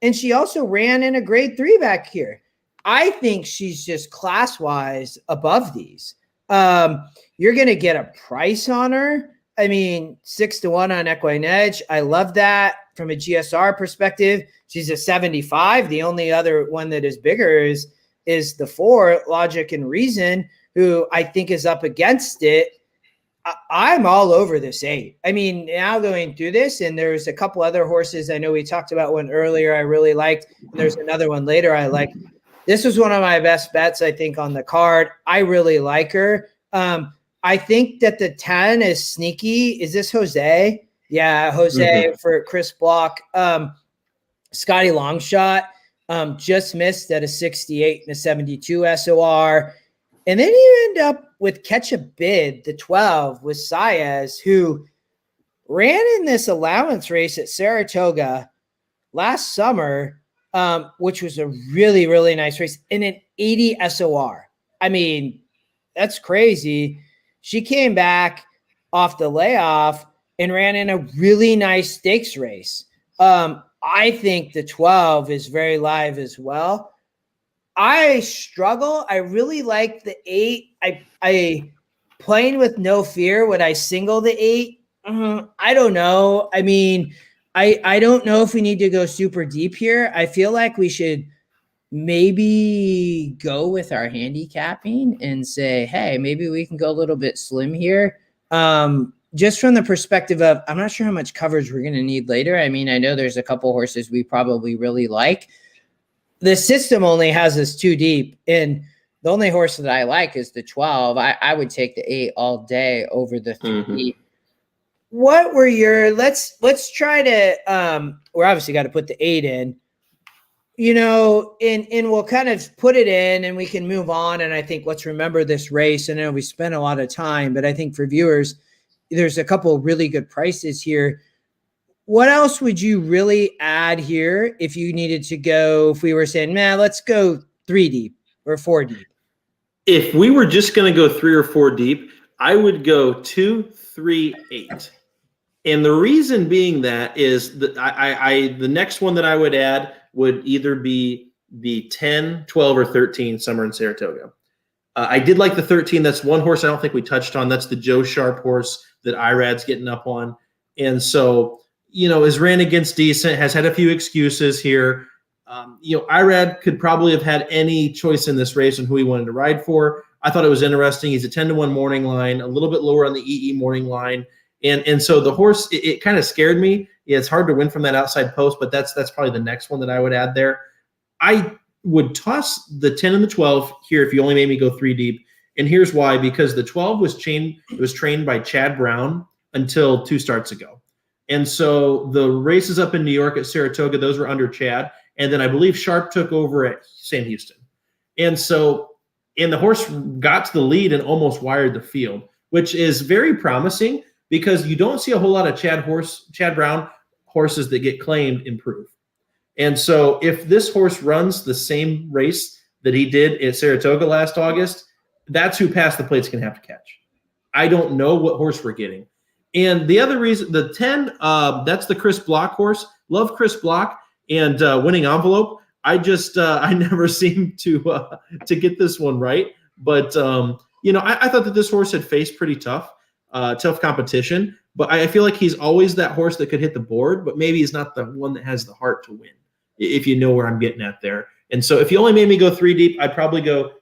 and she also ran in a grade 3 back here. I think she's just class-wise above these. You're going to get a price on her. I mean, 6-1 on EquinEdge. I love that. From a GSR perspective, she's a 75. The only other one that is bigger is the 4, Logic and Reason, who I think is up against it. I'm all over this 8. I mean, now going through this, and there's a couple other horses. I know we talked about one earlier I really liked. There's another one later I like. This was one of my best bets, I think, on the card. I really like her. I think that the 10 is sneaky. Is this Jose? Yeah, Jose for Chris Block. Scotty Longshot just missed at a 68 and a 72 SOR. And then you end up with Catch a Bid, the 12, with Saez, who ran in this allowance race at Saratoga last summer, which was a really, really nice race, in an 80 SOR. I mean, that's crazy. She came back off the layoff and ran in a really nice stakes race. I think the 12 is very live as well. I struggle. I really like the 8. I playing with no fear. Would I single the 8? I don't know. I mean, I don't know if we need to go super deep here. I feel like we should maybe go with our handicapping and say, hey, maybe we can go a little bit slim here. Just from the perspective of, I'm not sure how much coverage we're going to need later. I mean, I know there's a couple horses we probably really like. The system only has us 2 deep, and the only horse that I like is the 12. I would take the 8 all day over the 3. What were your, let's try to, we're obviously got to put the 8 in. and we'll kind of put it in and we can move on. And I think let's remember this race. I know we spent a lot of time, but I think for viewers, there's a couple of really good prices here. What else would you really add here if you needed to go, if we were saying, man, let's go 3 deep or 4 deep? If we were just going to go 3 or 4 deep, I would go 2, 3, 8. And the reason being that is that the next one that I would add would either be the 10, 12, or 13 Summer in Saratoga. I did like the 13. That's one horse I don't think we touched on. That's the Joe Sharp horse that Irad's getting up on. And so, is ran against decent, has had a few excuses here. Irad could probably have had any choice in this race on who he wanted to ride for. I thought it was interesting. He's a 10-1 morning line, a little bit lower on the EE morning line. And so the horse, it kind of scared me. Yeah, it's hard to win from that outside post, but that's probably the next one that I would add there. I would toss the 10 and the 12 here if you only made me go 3 deep. And here's why, because the 12 was trained by Chad Brown until 2 starts ago. And so the races up in New York at Saratoga, those were under Chad. And then I believe Sharp took over at Sam Houston. And the horse got to the lead and almost wired the field, which is very promising because you don't see a whole lot of Chad Brown horses that get claimed improve. And so if this horse runs the same race that he did at Saratoga last August, that's who Past the Plate's going to have to catch. I don't know what horse we're getting. And the other reason, the 10, that's the Chris Block horse. Love Chris Block and Winning Envelope. I never seem to get this one right. But, I thought that this horse had faced pretty tough competition. But I feel like he's always that horse that could hit the board, but maybe he's not the one that has the heart to win, if you know where I'm getting at there. And so if you only made me go 3 deep, I'd probably go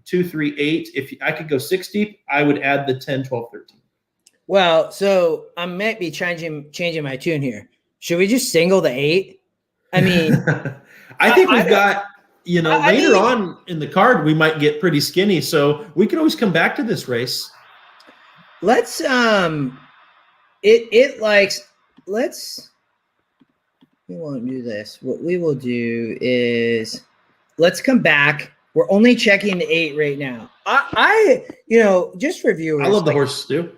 2, 3, 8. If I could go 6 deep, I would add the 10, 12, 13. Well, so I might be changing my tune here. Should we just single the 8? I mean, I think we've got, later on in the card, we might get pretty skinny. So we could always come back to this race. Let's, we won't do this. What we will do is let's come back. We're only checking the 8 right now. I just for viewers. I love the horse too.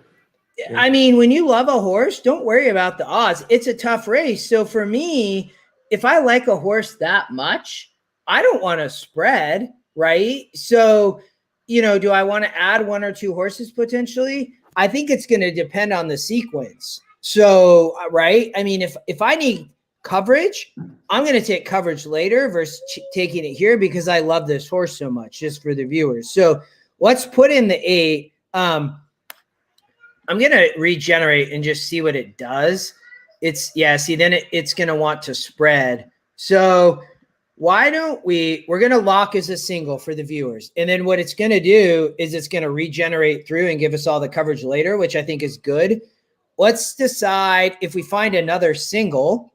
Yeah. I mean, when you love a horse, don't worry about the odds. It's a tough race. So for me, if I like a horse that much, I don't want to spread, right? So, do I want to add 1 or 2 horses potentially? I think it's going to depend on the sequence. So, right? I mean, if I need coverage, I'm going to take coverage later versus taking it here because I love this horse so much, just for the viewers. So let's put in the 8. I'm going to regenerate and just see what it does. Then it's going to want to spread. So why don't we're going to lock as a single for the viewers. And then what it's going to do is it's going to regenerate through and give us all the coverage later, which I think is good. Let's decide if we find another single,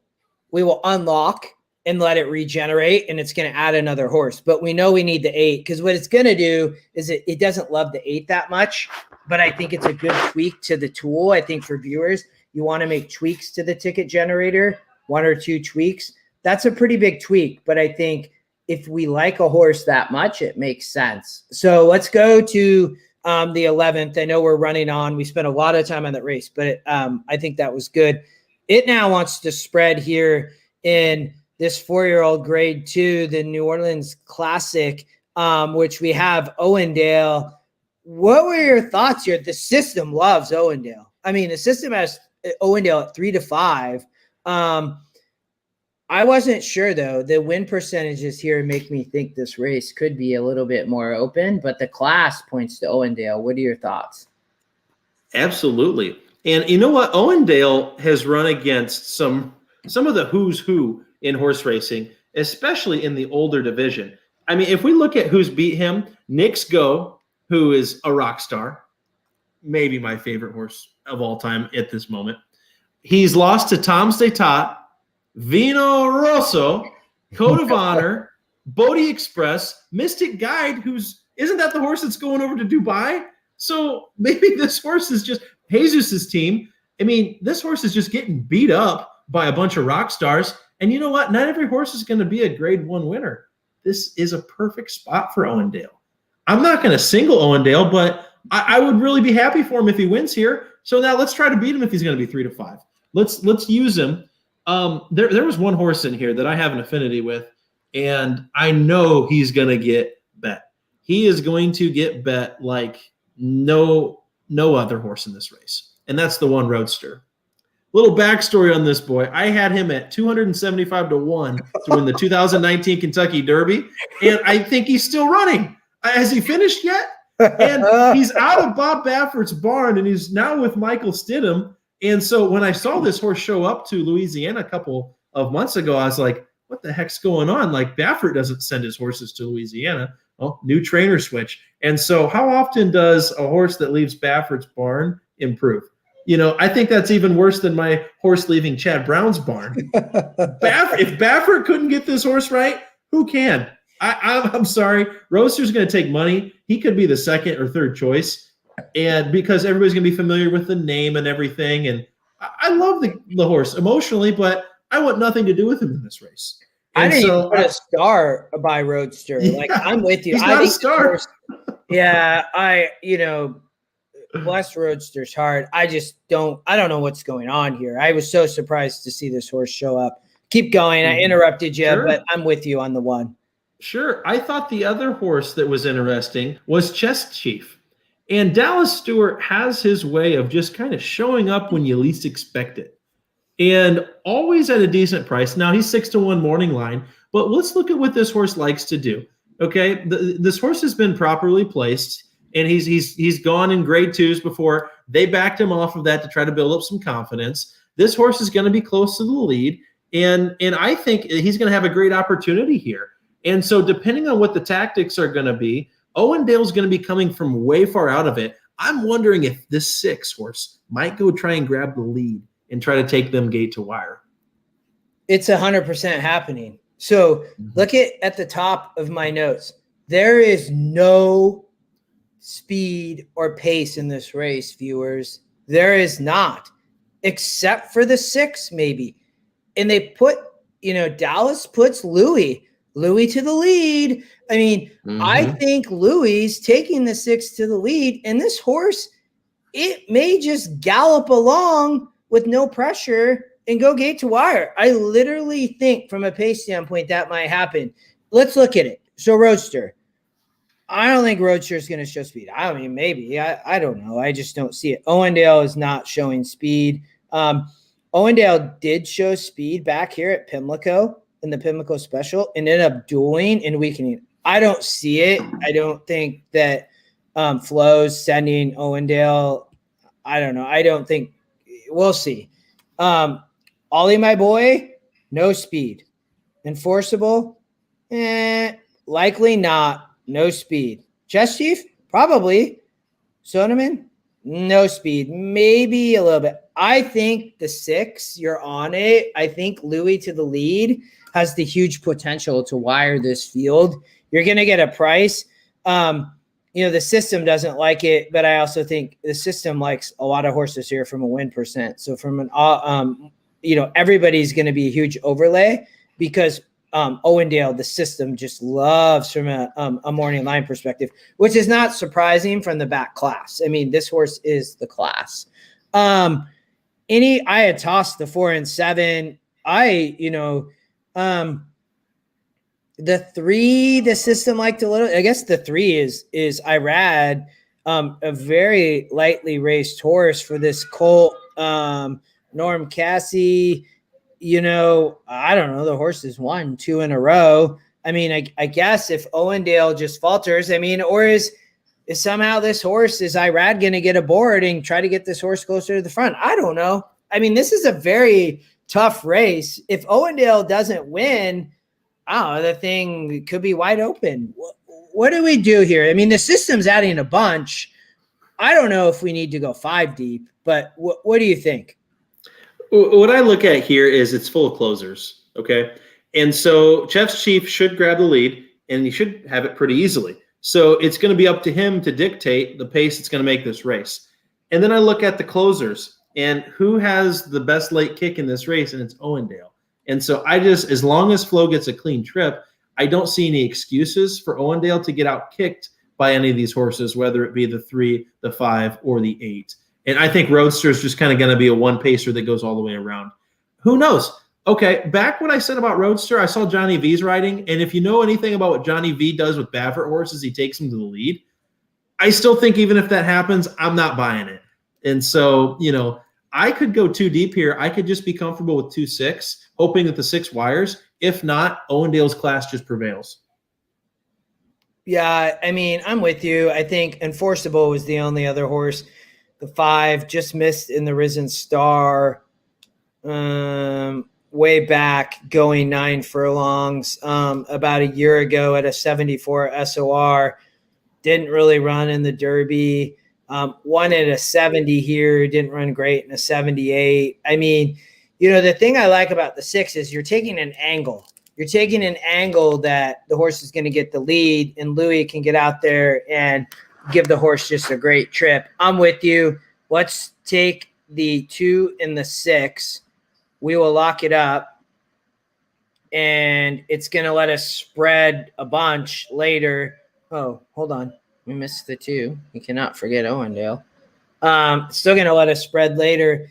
we will unlock and let it regenerate, and it's going to add another horse. But we know we need the 8 because what it's going to do is it doesn't love the 8 that much, but I think it's a good tweak to the tool. I think for viewers, you want to make tweaks to the ticket generator, 1 or 2 tweaks. That's a pretty big tweak, but I think if we like a horse that much, it makes sense. So let's go to the 11th. I know we're running on. We spent a lot of time on that race, but I think that was good. It now wants to spread here in this 4-year-old grade 2, the New Orleans Classic, which we have Owendale. What were your thoughts here? The system loves Owendale. I mean, the system has Owendale at 3-5. I wasn't sure, though. The win percentages here make me think this race could be a little bit more open, but the class points to Owendale. What are your thoughts? Absolutely. And you know what? Owendale has run against some of the who's who in horse racing, especially in the older division. I mean, if we look at who's beat him, Nick's Go, who is a rock star, maybe my favorite horse of all time at this moment. He's lost to Tom's d'Etat, Vino Rosso, Code of Honor, Bodie Express, Mystic Guide, isn't that the horse that's going over to Dubai? So maybe this horse is just Jesus's team. I mean, this horse is just getting beat up by a bunch of rock stars. And you know what? Not every horse is going to be a grade 1 winner. This is a perfect spot for Owendale. I'm not going to single Owendale, but I would really be happy for him if he wins here. So now let's try to beat him if he's going to be 3-5. Let's use him. There was one horse in here that I have an affinity with, and I know he's going to get bet. He is going to get bet like no other horse in this race, and that's the one Roadster. Little backstory on this boy. I had him at 275 to 1 to win the 2019 Kentucky Derby, and I think he's still running. Has he finished yet? And he's out of Bob Baffert's barn, and he's now with Michael Stidham. And so when I saw this horse show up to Louisiana a couple of months ago, I was like, what the heck's going on? Like, Baffert doesn't send his horses to Louisiana. Well, new trainer switch. And so how often does a horse that leaves Baffert's barn improve? You know, I think that's even worse than my horse leaving Chad Brown's barn. If Baffert couldn't get this horse right, who can? I'm sorry. Roadster's going to take money. He could be the second or third choice. And because everybody's going to be familiar with the name and everything. And I love the horse emotionally, but I want nothing to do with him in this race. And I didn't even put a star by Roadster. Like, I'm with you. He's not a star. Bless Roadster's heart. I don't know what's going on here. I was so surprised to see this horse show up. Keep going. I interrupted you, Sure. But I'm with you on the one. Sure. I thought the other horse that was interesting was Chest Chief. And Dallas Stewart has his way of just kind of showing up when you least expect it. And always at a decent price. Now, he's 6-1 morning line, but let's look at what this horse likes to do. Okay, this horse has been properly placed, and he's gone in grade 2s before. They backed him off of that to try to build up some confidence. This horse is going to be close to the lead, and I think he's going to have a great opportunity here. And so depending on what the tactics are going to be, Owendale's going to be coming from way far out of it. I'm wondering if this 6 horse might go try and grab the lead and try to take them gate to wire. It's 100% happening. So look at the top of my notes. There is no speed or pace in this race, viewers. There is not, except for the 6 maybe. And they put, Dallas puts Louis to the lead. I mean, I think Louis taking the 6 to the lead, and this horse, it may just gallop along with no pressure and go gate to wire. I literally think from a pace standpoint that might happen. Let's look at it. So Roadster. I don't think Roadster is going to show speed. I mean, maybe. I don't know. I just don't see it. Owendale is not showing speed. Owendale did show speed back here at Pimlico in the Pimlico Special and ended up dueling and weakening. I don't see it. I don't think that Flo's sending Owendale. I don't know. I don't think. We'll see. Ollie, my boy, no speed. Enforceable? Likely not. No speed. Chest Chief? Probably. Soneman? No speed. Maybe a little bit. I think the 6, you're on it. I think Louis to the lead has the huge potential to wire this field. You're going to get a price. The system doesn't like it, but I also think the system likes a lot of horses here from a win percent. So from an, everybody's going to be a huge overlay because Owendale, the system just loves from a morning line perspective, which is not surprising from the back class. I mean, this horse is the class. I had tossed the 4 and 7. The 3, the system liked a little. I guess the 3 is Irad, a very lightly raced horse for this colt. Norm Cassie, I don't know. The horse has won 2 in a row. I mean, I guess if Owendale just falters, or is somehow this horse, is Irad going to get aboard and try to get this horse closer to the front? I don't know. I mean, this is a very tough race. If Owendale doesn't win, the thing could be wide open. What do we do here? I mean, the system's adding a bunch. I don't know if we need to go 5 deep, but what do you think? What I look at here is it's full of closers, okay? And so Chef's Chief should grab the lead, and he should have it pretty easily. So it's going to be up to him to dictate the pace that's going to make this race. And then I look at the closers, and who has the best late kick in this race, and it's Owendale. And so as long as Flo gets a clean trip, I don't see any excuses for Owendale to get out kicked by any of these horses, whether it be the 3, the 5, or the 8. And I think Roadster is just kind of going to be a one pacer that goes all the way around. Who knows? Okay, back when I said about Roadster, I saw Johnny V's riding. And if you know anything about what Johnny V does with Baffert horses, he takes them to the lead. I still think even if that happens, I'm not buying it. And so, I could go too deep here. I could just be comfortable with 2-6, hoping that the 6 wires. If not, Owendale's class just prevails. Yeah, I mean, I'm with you. I think Enforceable was the only other horse. The 5 just missed in the Risen Star way back, going 9 furlongs about a year ago at a 74 SOR. Didn't really run in the Derby. Won at a 70 here. Didn't run great in a 78. I mean, the thing I like about the 6 is you're taking an angle. You're taking an angle that the horse is going to get the lead, and Louis can get out there and give the horse just a great trip. I'm with you. Let's take the 2 and the 6. We will lock it up, and it's going to let us spread a bunch later. Oh, hold on. We missed the 2. You cannot forget Owendale. Still going to let us spread later.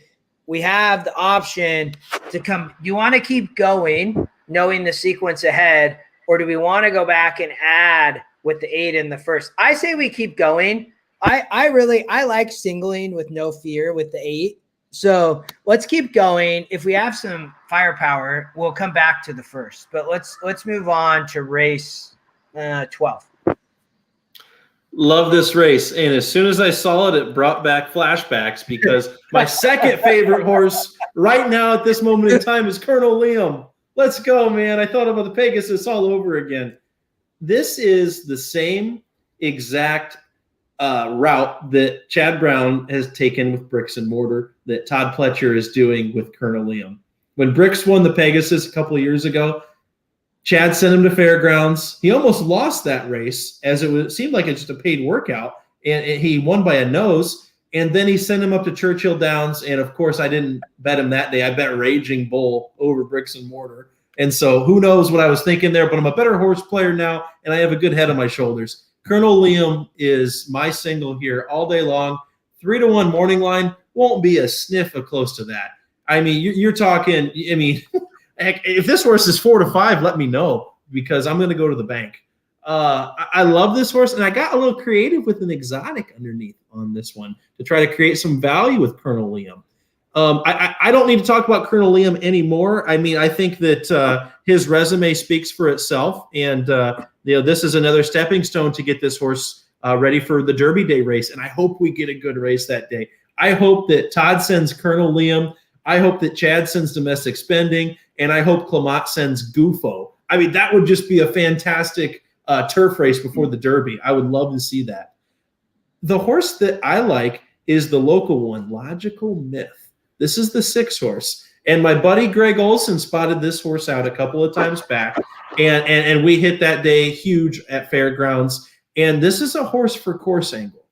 We have the option to come. You want to keep going, knowing the sequence ahead, or do we want to go back and add with the 8 in the first? I say we keep going. I like singling with no fear with the 8. So let's keep going. If we have some firepower, we'll come back to the first. But let's move on to race 12. Love this race. And as soon as I saw it, it brought back flashbacks because my second favorite horse right now at this moment in time is Colonel Liam. Let's go, man. I thought about the Pegasus all over again. This is the same exact route that Chad Brown has taken with Bricks and Mortar that Todd Pletcher is doing with Colonel Liam. When Bricks won the Pegasus a couple of years ago, Chad sent him to Fairgrounds. He almost lost that race as it seemed like it's just a paid workout, and he won by a nose. And then he sent him up to Churchill Downs, and of course I didn't bet him that day. I bet Raging Bull over Bricks and Mortar. And so who knows what I was thinking there, but I'm a better horse player now, and I have a good head on my shoulders. Colonel Liam is my single here all day long. 3-1 morning line won't be a sniff of close to that. I mean, you're talking, I mean, if this horse is 4-5, let me know because I'm going to go to the bank. I love this horse, and I got a little creative with an exotic underneath on this one to try to create some value with Colonel Liam. I don't need to talk about Colonel Liam anymore. I mean, I think that his resume speaks for itself, and this is another stepping stone to get this horse ready for the Derby Day race, and I hope we get a good race that day. I hope that Todd sends Colonel Liam. I hope that Chad sends Domestic Spending, and I hope Clement sends Gufo. I mean, that would just be a fantastic turf race before the Derby. I would love to see that. The horse that I like is the local one, Logical Myth. This is the 6 horse. And my buddy Greg Olson spotted this horse out a couple of times back, and we hit that day huge at Fairgrounds. And this is a horse for course angle.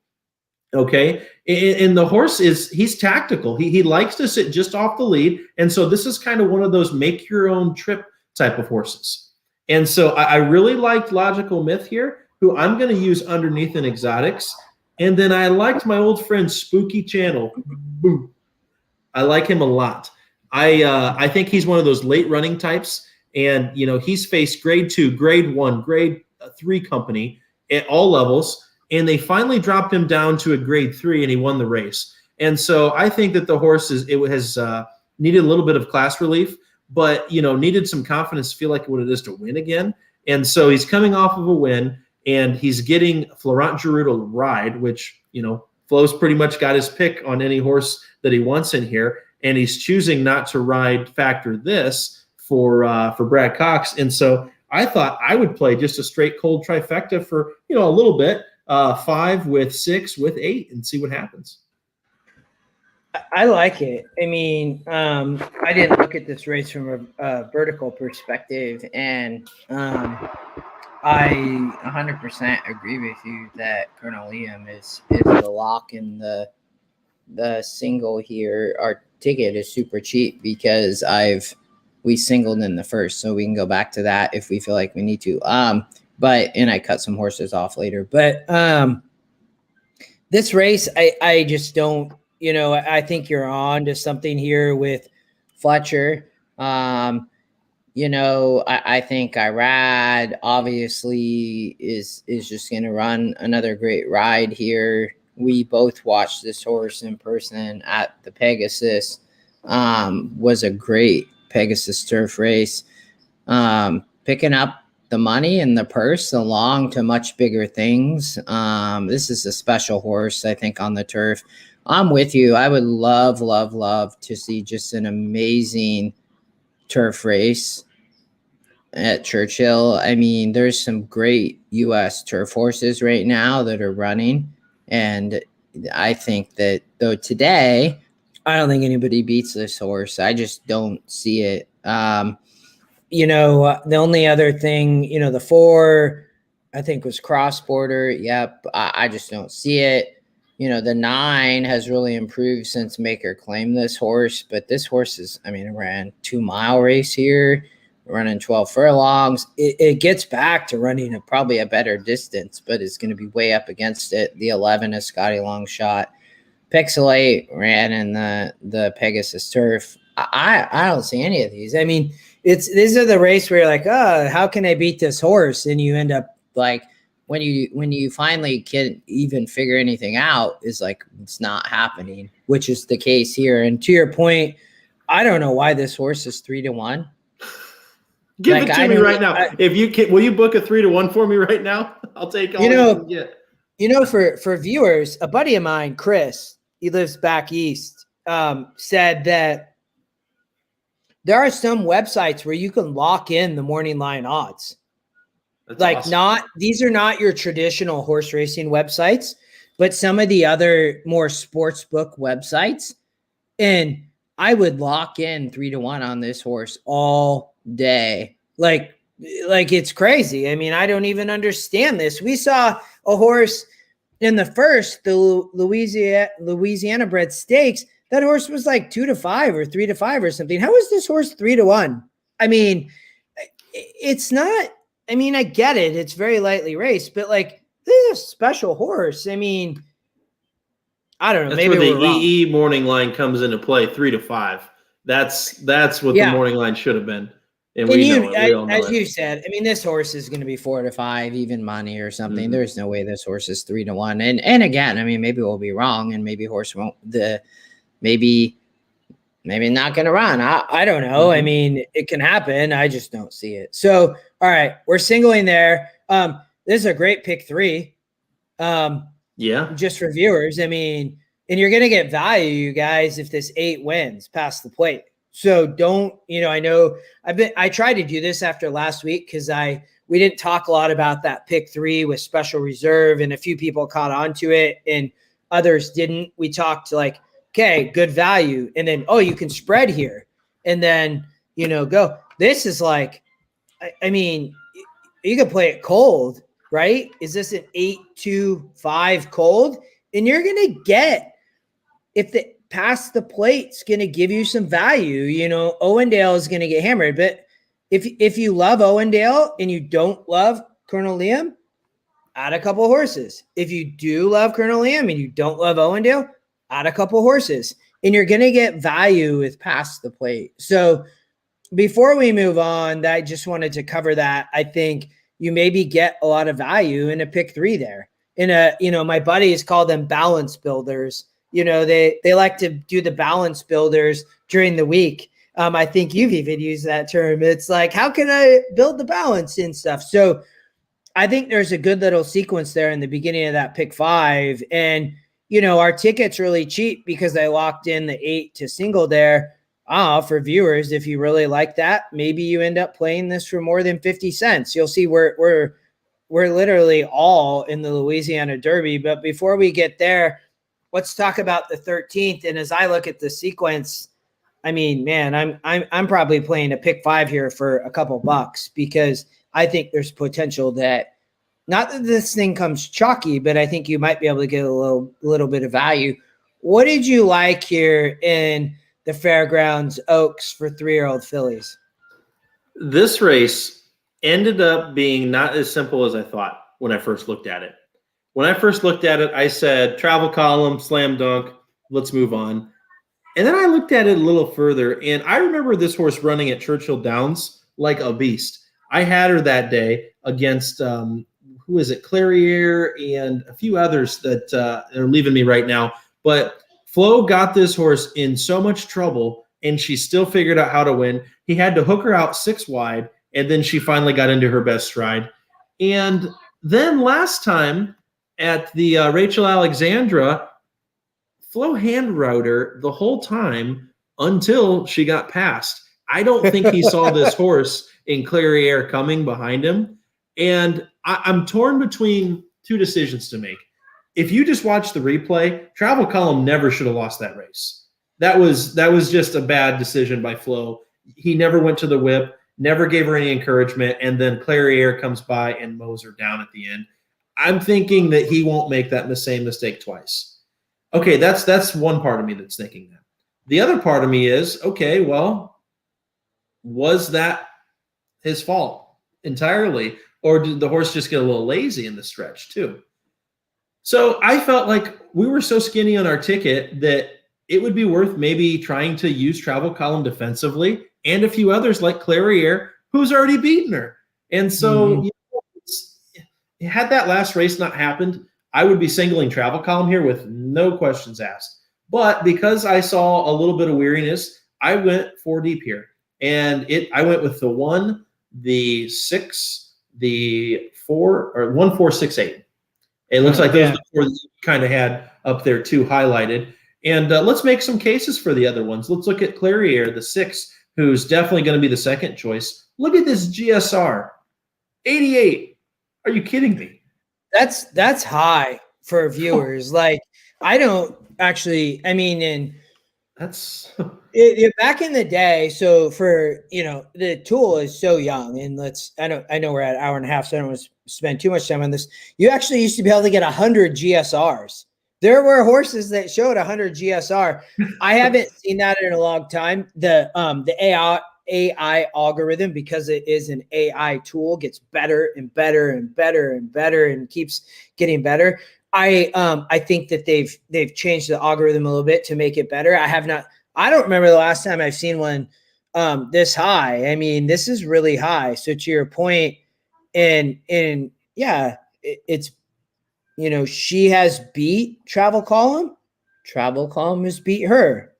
Okay. And the horse he's tactical. He likes to sit just off the lead. And so this is kind of one of those make your own trip type of horses. And so I really liked Logical Myth here, who I'm going to use underneath in exotics. And then I liked my old friend Spooky Channel. Boom. I like him a lot. I think he's one of those late running types. And, he's faced grade 2, grade 1, grade 3 company at all levels. And they finally dropped him down to a grade 3, and he won the race. And so I think that the horse has needed a little bit of class relief, but needed some confidence to feel like what it is to win again. And so he's coming off of a win, and he's getting Florent Giroux to ride, which Flo's pretty much got his pick on any horse that he wants in here, and he's choosing not to ride Factor This for Brad Cox. And so I thought I would play just a straight cold trifecta for a little bit. 5 with 6 with 8 and see what happens. I like it. I mean, I didn't look at this race from a vertical perspective, and I 100% agree with you that Colonel Liam is the lock in the single here. Our ticket is super cheap because I've we singled in the first, so we can go back to that if we feel like we need to. And I cut some horses off later. But this race, I just don't, I think you're on to something here with Fletcher. I think Irad obviously is just going to run another great ride here. We both watched this horse in person at the Pegasus. Was a great Pegasus turf race. Picking up the money and the purse along to much bigger things. This is a special horse, I think, on the turf. I'm with you. I would love, love, love to see just an amazing turf race at Churchill. I mean, there's some great U.S. turf horses right now that are running. And I think that, though, today, I don't think anybody beats this horse. I just don't see it. The only other thing, the 4, I think, was Cross Border. Yep. I just don't see it. The 9 has really improved since Maker claimed this horse, but this horse is, it ran 2-mile race here, running 12 furlongs. It gets back to running probably a better distance, but it's going to be way up against it. The 11 is Scotty Longshot. Pixelate ran in the Pegasus turf. I don't see any of these. These are the race where you're like, oh, how can I beat this horse? And you end up like, when you finally can even figure anything out, is like, it's not happening, which is the case here. And to your point, I don't know why this horse is 3-1. Give it to me right now. If you can, will you book a 3-1 for me right now? I'll take all you can get. For viewers, a buddy of mine, Chris, he lives back east, said that there are some websites where you can lock in the morning line odds. That's like awesome. These are not your traditional horse racing websites, but some of the other more sports book websites. And I would lock in 3-1 on this horse all day. Like it's crazy. I don't even understand this. We saw a horse in the first, the Louisiana bred stakes. That horse was like 2-5 or 3-5 or something. How is this horse 3-1? It's not. I get it. It's very lightly raced, but this is a special horse. I don't know. That's maybe where the wrong. EE morning line comes into play, 3-5. That's what the morning line should have been. And we know it. We all know as it. you said, this horse is going to be 4-5, even money or something. Mm-hmm. There's no way this horse is 3-1. And again, maybe we'll be wrong, and maybe horse won't. Maybe not going to run. I don't know. Mm-hmm. It can happen. I just don't see it. So, all right, we're singling there. This is a great pick 3. Just for viewers. And you're going to get value, you guys, if this 8 wins past the plate. So don't, I know I tried to do this after last week because we didn't talk a lot about that pick 3 with special reserve, and a few people caught on to it and others didn't. We talked like, okay, good value. And then, oh, you can spread here. And then, go. This is like, you can play it cold, right? Is this an 8-2-5 cold? And you're going to get, if the past the plate's going to give you some value, Owendale is going to get hammered. But if you love Owendale and you don't love Colonel Liam, add a couple horses. If you do love Colonel Liam and you don't love Owendale, add a couple horses, and you're going to get value with past the plate. So before we move on, I just wanted to cover that. I think you maybe get a lot of value in a pick 3 there. My buddies call them balance builders. They like to do the balance builders during the week. I think you've even used that term. It's like, how can I build the balance and stuff? So I think there's a good little sequence there in the beginning of that pick 5. And our ticket's really cheap because I locked in the 8 to single there. For viewers, if you really like that, maybe you end up playing this for more than 50 cents. You'll see we're literally all in the Louisiana Derby. But before we get there, let's talk about the 13th. And as I look at the sequence, I'm probably playing a pick 5 here for a couple bucks because I think there's potential that, not that this thing comes chalky, but I think you might be able to get a little bit of value. What did you like here in the Fairgrounds Oaks for 3-year-old fillies? This race ended up being not as simple as I thought when I first looked at it. When I first looked at it, I said, travel column, slam dunk, let's move on. And then I looked at it a little further, and I remember this horse running at Churchill Downs like a beast. I had her that day against, who is it, Clariere and a few others that are leaving me right now. But Flo got this horse in so much trouble, and she still figured out how to win. He had to hook her out 6 wide, and then she finally got into her best stride. And then last time at the Rachel Alexandra, Flo hand rode her the whole time until she got passed. I don't think he saw this horse in Clariere coming behind him. And I'm torn between 2 decisions to make. If you just watch the replay, Travel Column never should have lost that race. That was just a bad decision by Flo. He never went to the whip, never gave her any encouragement, and then Clariere comes by and mows her down at the end. I'm thinking that he won't make that same mistake twice. Okay, that's one part of me that's thinking that. The other part of me is, okay, well, was that his fault entirely? Or did the horse just get a little lazy in the stretch too? So I felt like we were so skinny on our ticket that it would be worth maybe trying to use Travel Column defensively and a few others like Clariere, who's already beaten her. And so you know, had that last race not happened, I would be singling Travel Column here with no questions asked. But because I saw a little bit of weariness, I went 4 deep here. And I went with the 1, the 6, the 4, or 1, 4, 6, 8. It looks like those are the 4 that you kind of had up there too highlighted. And let's make some cases for the other ones. Let's look at Clariere, the 6, who's definitely going to be the second choice. Look at this GSR, 88. Are you kidding me? That's high for viewers. Like, I don't actually, I mean, and that's back in the day. So for, the tool is so young, and I know we're at an hour and a half, so I don't want to spend too much time on this. You actually used to be able to get 100 GSRs. There were horses that showed 100 GSR. I haven't seen that in a long time. The AI algorithm, because it is an AI tool, gets better and better and better and better and keeps getting better. I think that they've changed the algorithm a little bit to make it better. I don't remember the last time I've seen one this high. I mean, this is really high. So to your point, and yeah, it's, she has beat Travel Column. Travel Column has beat her,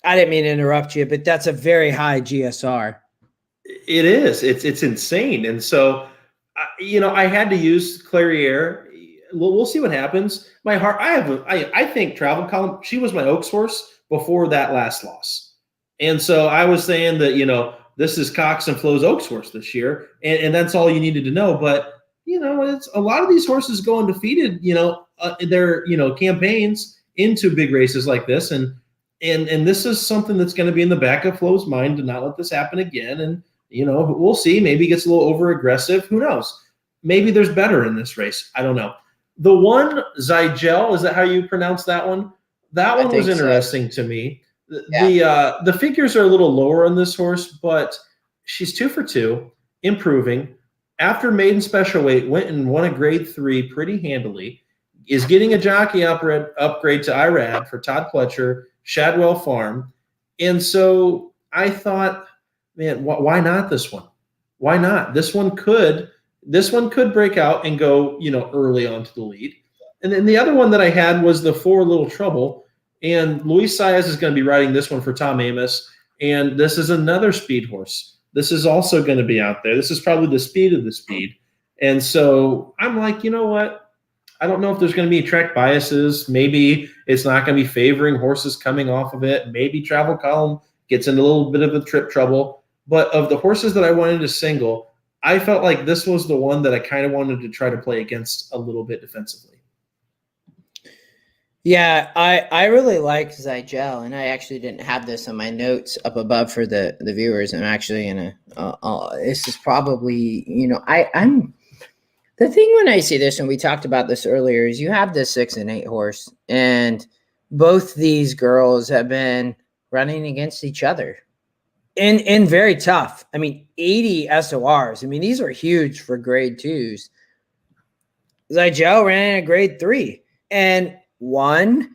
I didn't mean to interrupt you, but that's a very high GSR. It is. It's insane. And so, I had to use Clariere. We'll see what happens. My heart, I think Travel Column, she was my Oaks horse before that last loss. And so I was saying that, this is Cox and Flo's Oaks horse this year. And that's all you needed to know. But, it's a lot of these horses go undefeated, their, campaigns into big races like this. And this is something that's going to be in the back of Flo's mind to not let this happen again. And, we'll see. Maybe he gets a little over aggressive. Who knows? Maybe there's better in this race. I don't know. The one, Zygel, is that how you pronounce that one? That one was interesting to me. The figures are a little lower on this horse, but she's 2 for 2, improving. After maiden special weight, went and won a grade 3 pretty handily. Is getting a jockey upgrade to IRAD for Todd Pletcher, Shadwell Farm. And so I thought, man, why not this one? Why not? This one could break out and go, early onto the lead. And then the other one that I had was the 4 Little Trouble. And Luis Saez is going to be riding this one for Tom Amos. And this is another speed horse. This is also going to be out there. This is probably the speed of the speed. And so I'm like, you know what? I don't know if there's going to be track biases. Maybe it's not going to be favoring horses coming off of it. Maybe Travel Column gets in a little bit of a trip trouble. But of the horses that I wanted to single, I felt like this was the one that I kind of wanted to try to play against a little bit defensively. Yeah, I really like Zygel, and I actually didn't have this on my notes up above for the viewers. I'm actually this is probably, I'm the thing when I see this, and we talked about this earlier, is you have this 6 and 8 horse, and both these girls have been running against each other. and very tough. I mean, 80 SORs. I mean, these are huge for grade 2s. Zygel ran a grade 3 and one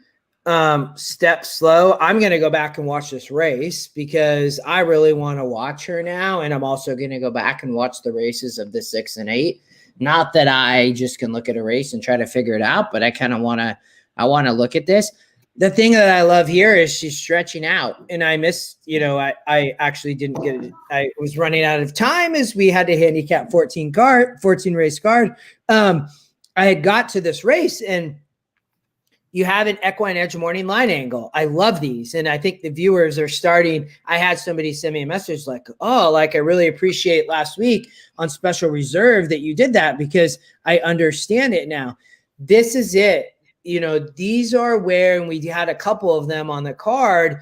step slow. I'm going to go back and watch this race because I really want to watch her now. And I'm also going to go back and watch the races of the 6 and 8. Not that I just can look at a race and try to figure it out, but I kind of want to look at this. The thing that I love here is she's stretching out, and I missed, I actually didn't get it. I was running out of time as we had to handicap 14 race card. I had got to this race, and you have an EquinEdge morning line angle. I love these. And I think the viewers are starting. I had somebody send me a message like, oh, like I really appreciate last week on Special Reserve that you did that because I understand it now. This is it. These are where, and we had a couple of them on the card,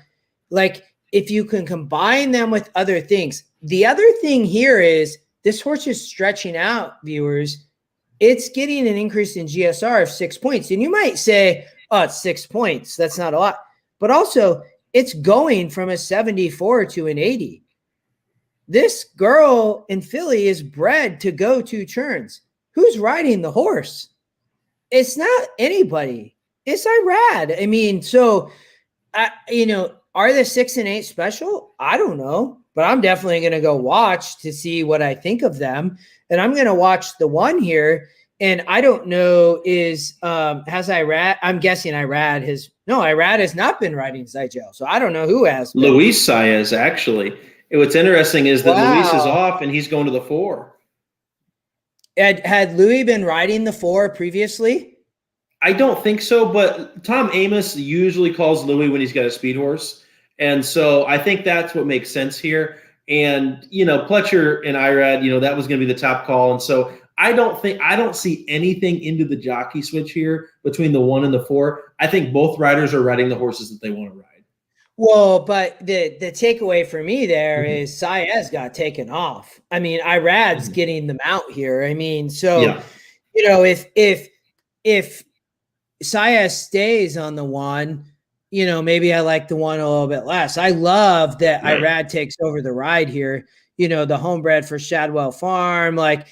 like if you can combine them with other things. The other thing here is this horse is stretching out, viewers. It's getting an increase in GSR of 6 points. And you might say, oh, it's 6 points. That's not a lot. But also, it's going from a 74 to an 80. This girl in Philly is bred to go 2 turns. Who's riding the horse? It's not anybody. It's Irad. I mean, so, are the 6 and 8 special? I don't know. But I'm definitely going to go watch to see what I think of them. And I'm going to watch the one here. And I don't know has Irad, I'm guessing Irad has not been riding Zygel. So I don't know who has. Luis Saez, actually. What's interesting is that Luis is off and he's going to the 4. Had Louis been riding the 4 previously? I don't think so, but Tom Amos usually calls Louis when he's got a speed horse. And so I think that's what makes sense here. And, Pletcher and Irad, that was going to be the top call. And so I don't see anything into the jockey switch here between the 1 and the 4. I think both riders are riding the horses that they want to ride. Well, but the takeaway for me there is Saez got taken off. I mean, Irad's getting the mount here. I mean, so, if Saez stays on the 1, maybe I like the 1 a little bit less. I love that Irad takes over the ride here, the homebred for Shadwell Farm. I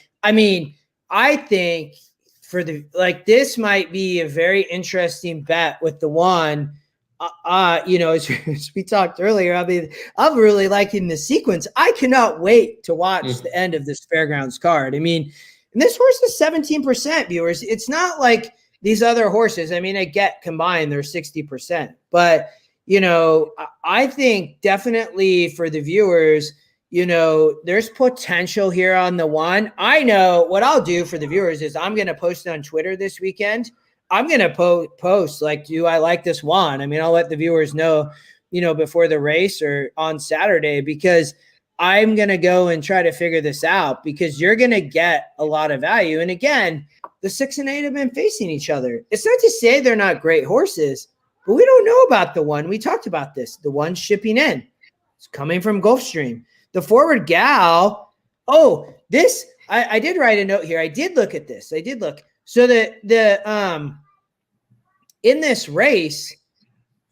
think this might be a very interesting bet with the 1. As we talked earlier, I'm really liking the sequence. I cannot wait to watch the end of this Fairgrounds card. I mean, and this horse is 17%, viewers. It's not like these other horses. I mean, I get combined, they're 60%. But, I think definitely for the viewers, there's potential here on the 1. I know what I'll do for the viewers is I'm going to post on Twitter this weekend. I'm going to post like, do I like this 1? I mean, I'll let the viewers know, before the race or on Saturday, because I'm going to go and try to figure this out because you're going to get a lot of value. And again, the 6 and 8 have been facing each other. It's not to say they're not great horses, but we don't know about the 1. We talked about this. The 1 shipping in. It's coming from Gulfstream. The forward gal. Oh, this, I did write a note here. I did look at this. I did look. So in this race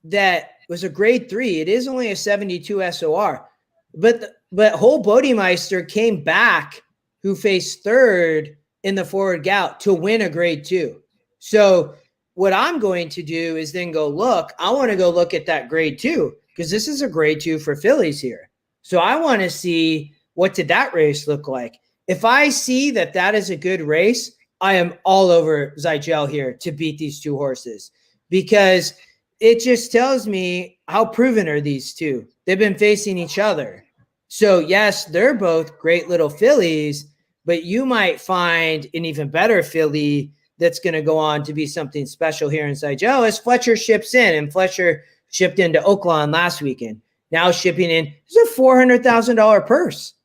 that was a grade 3, it is only a 72 SOR, but Hole Bodemeister came back, who faced 3rd in the forward gout to win a grade 2. So what I'm going to do is then go look. I want to go look at that grade 2 because this is a grade 2 for fillies here. So I want to see what did that race look like. If I see that is a good race, I am all over Zygel here to beat these 2 horses because it just tells me how proven are these 2. They've been facing each other. So yes, they're both great little fillies, but you might find an even better filly that's going to go on to be something special here in Zygel as Fletcher ships in, and Fletcher shipped into Oakland last weekend. Now shipping in is a $400,000 purse,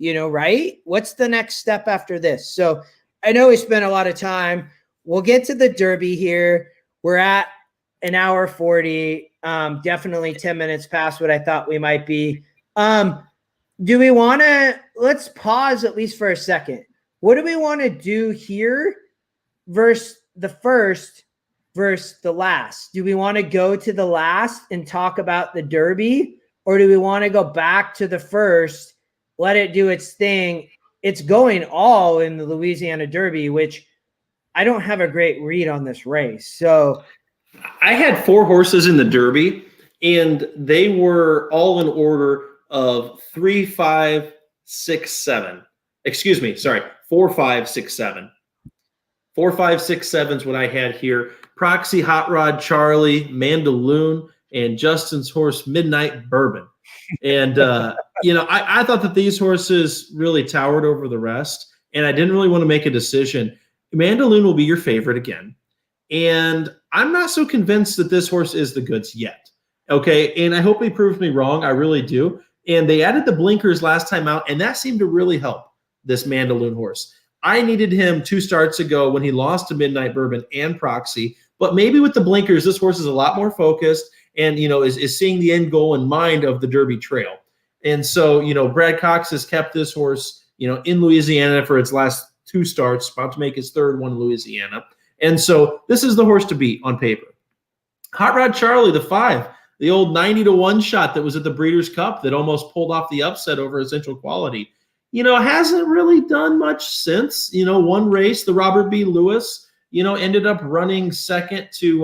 right? What's the next step after this? So I know we spent a lot of time. We'll get to the Derby here. We're at an hour 40, definitely 10 minutes past what I thought we might be. Do we want to, let's pause at least for a second. What do we want to do here versus the first versus the last? Do we want to go to the last and talk about the Derby, or do we want to go back to the first, let it do its thing? It's going all in the Louisiana Derby, which I don't have a great read on this race. So I had 4 horses in the Derby, and they were all in order of 3, 5, 6, 7. Excuse me, sorry, 4, 5, 6, 7. 4, 5, 6, 7 is what I had here. Proxy, Hot Rod, Charlie, Mandaloon, and Justin's horse, Midnight Bourbon. And, I thought that these horses really towered over the rest, and I didn't really want to make a decision. Mandaloon will be your favorite again. And I'm not so convinced that this horse is the goods yet. Okay. And I hope he proves me wrong. I really do. And they added the blinkers last time out, and that seemed to really help this Mandaloon horse. I needed him 2 starts ago when he lost to Midnight Bourbon and Proxy. But maybe with the blinkers, this horse is a lot more focused and, is seeing the end goal in mind of the Derby Trail. And so, Brad Cox has kept this horse, in Louisiana for its last 2 starts, about to make his 3rd one in Louisiana. And so this is the horse to beat on paper. Hot Rod Charlie, the 5, the old 90-1 shot that was at the Breeders' Cup that almost pulled off the upset over Essential Quality. Hasn't really done much since. One race, the Robert B. Lewis, ended up running second to,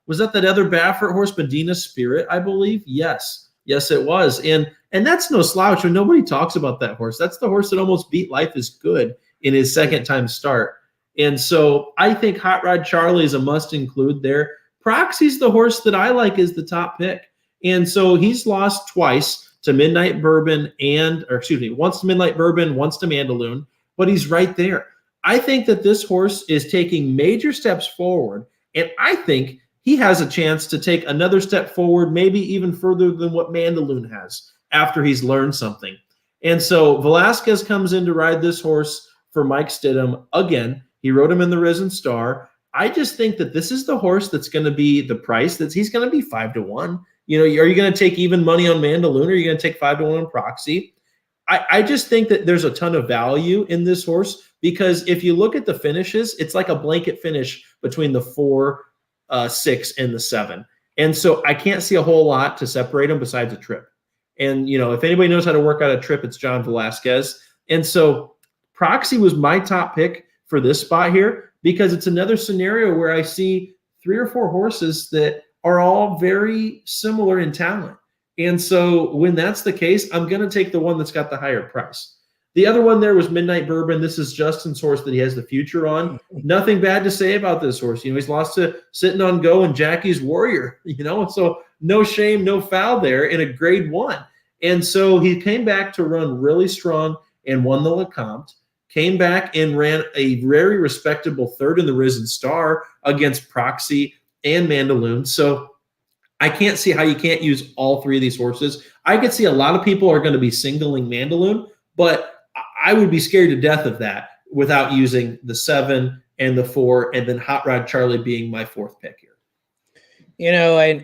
was that other Baffert horse, Medina Spirit, I believe? Yes, it was. And that's no slouch. And nobody talks about that horse. That's the horse that almost beat Life is Good in his second time start. And so I think Hot Rod Charlie is a must include there. Proxy's the horse that I like as the top pick. And so he's lost twice to Midnight Bourbon once to Midnight Bourbon, once to Mandaloon, but he's right there. I think that this horse is taking major steps forward, and I think he has a chance to take another step forward, maybe even further than what Mandaloon has after he's learned something. And so Velasquez comes in to ride this horse for Mike Stidham again. He rode him in the Risen Star. I just think that this is the horse that's going to be the price he's going to be 5-1. Are you going to take even money on Mandaloon, or are you going to take 5-1 on Proxy? I just think that there's a ton of value in this horse, because if you look at the finishes, it's like a blanket finish between the 4, 6, and the 7. And so I can't see a whole lot to separate them besides a trip. And, if anybody knows how to work out a trip, it's John Velasquez. And so Proxy was my top pick for this spot here, because it's another scenario where I see 3 or 4 horses that are all very similar in talent. And so when that's the case, I'm going to take the one that's got the higher price. The other one there was Midnight Bourbon. This is Justin's horse that he has the future on. Nothing bad to say about this horse. He's lost to Sitting on Go and Jackie's Warrior, so no shame, no foul there in a grade 1. And so he came back to run really strong and won the Lecomte. Came back and ran a very respectable 3rd in the Risen Star against Proxy and Mandaloon. So I can't see how you can't use all 3 of these horses. I could see a lot of people are going to be singling Mandaloon, but I would be scared to death of that without using the 7 and the 4, and then Hot Rod Charlie being my 4th pick here.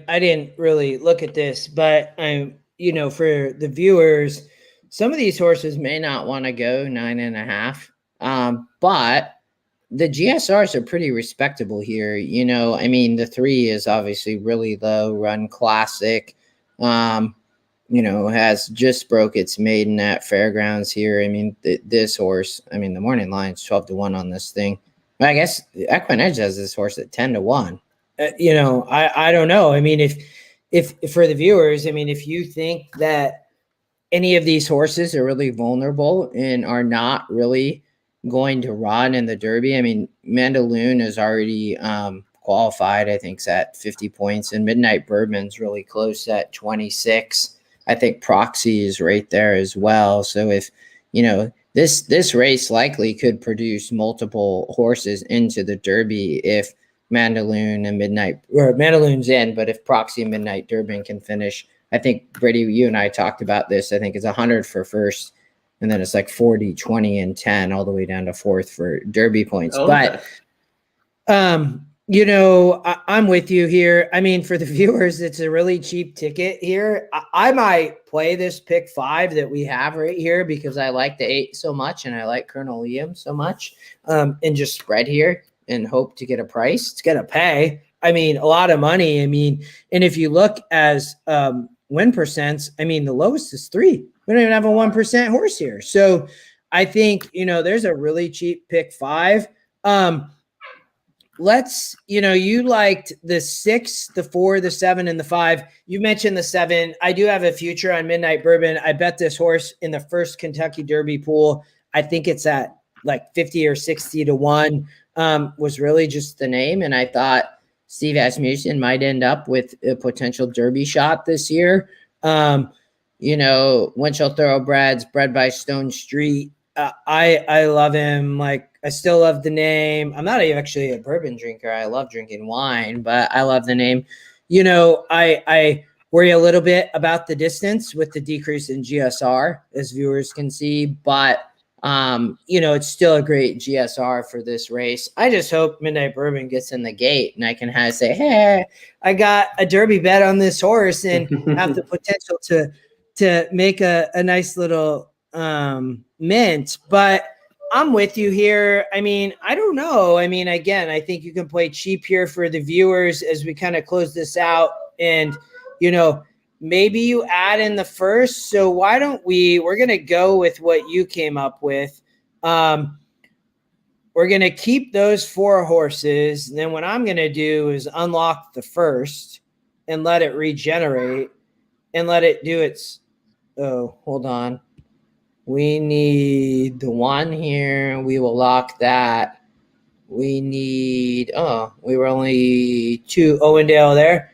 I didn't really look at this, but for the viewers, some of these horses may not want to go 9.5, but the GSRs are pretty respectable here. The 3 is obviously really low, Run Classic, has just broke its maiden at Fairgrounds here. This horse, the morning line's 12-1 on this thing. But I guess EquinEdge has this horse at 10-1. I don't know. If for the viewers, if you think that any of these horses are really vulnerable and are not really going to run in the Derby, Mandaloon is already qualified. I think it's at 50 points, and Midnight Bourbon's really close at 26. I think Proxy is right there as well. So if this race likely could produce multiple horses into the Derby if Mandaloon and Mandaloon's in, but if Proxy and Midnight Bourbon can finish. I think, Brady, you and I talked about this. I think it's 100 for first, and then it's like 40, 20, and 10 all the way down to 4th for Derby points. Okay. But, I'm with you here. For the viewers, it's a really cheap ticket here. I might play this pick 5 that we have right here because I like the 8 so much, and I like Colonel Liam so much, and just spread here and hope to get a price. It's going to pay. A lot of money. And if you look as win percents. I mean, the lowest is 3. We don't even have a 1% horse here. So I think, there's a really cheap pick 5. You liked the 6, the 4, the 7, and the 5. You mentioned the 7. I do have a future on Midnight Bourbon. I bet this horse in the first Kentucky Derby pool. I think it's at like 50 or 60 to 1, was really just the name. And I thought Steve Asmussen might end up with a potential Derby shot this year. Winchell Thoroughbreds, bred by Stone Street. I love him. Like, I still love the name. I'm not actually a bourbon drinker. I love drinking wine, but I love the name. I worry a little bit about the distance with the decrease in GSR, as viewers can see, but it's still a great GSR for this race. I just hope Midnight Bourbon gets in the gate and I can say, hey, I got a Derby bet on this horse and have the potential to make a nice little mint. But I'm with you here. I mean, I don't know. I mean, again, I think you can play cheap here for the viewers as we kind of close this out. And, maybe you add in the first. So why don't we're going to go with what you came up with. We're going to keep those 4 horses. And then what I'm going to do is unlock the first and let it regenerate and let it do its. Oh, hold on. We need the 1 here. We will lock that. We need, we were only 2 Owendale there.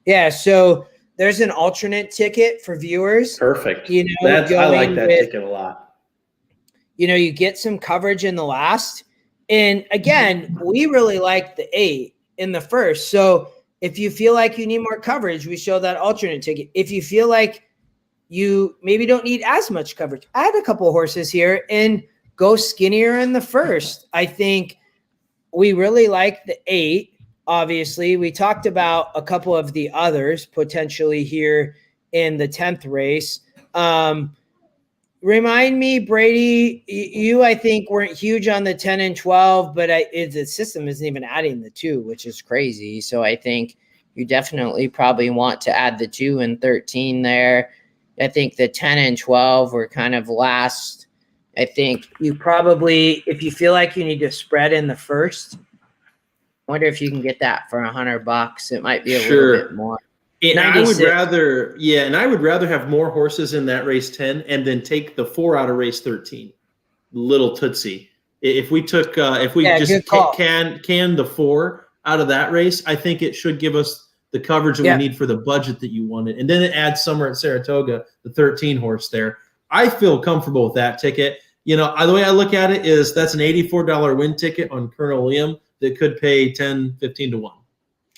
Yeah. So there's an alternate ticket for viewers. Perfect. I like that ticket a lot. You get some coverage in the last. And again, we really like the 8 in the first. So if you feel like you need more coverage, we show that alternate ticket. If you feel like you maybe don't need as much coverage, add a couple horses here and go skinnier in the first. I think we really like the 8. Obviously, we talked about a couple of the others potentially here in the 10th race. Remind me, Brady, you, I think, weren't huge on the 10 and 12, but the system isn't even adding the 2, which is crazy. So I think you definitely probably want to add the 2 and 13 there. I think the 10 and 12 were kind of last. I think you probably, if you feel like you need to spread in the first, I wonder if you can get that for $100. It might be a little bit more. And I would rather have more horses in that race 10 and then take the 4 out of race 13. Little Tootsie. If we just can the 4 out of that race, I think it should give us the coverage that we need for the budget that you wanted. And then it adds Summer at Saratoga, the 13 horse there. I feel comfortable with that ticket. The way I look at it is that's an $84 win ticket on Colonel Liam that could pay 10, 15 to 1.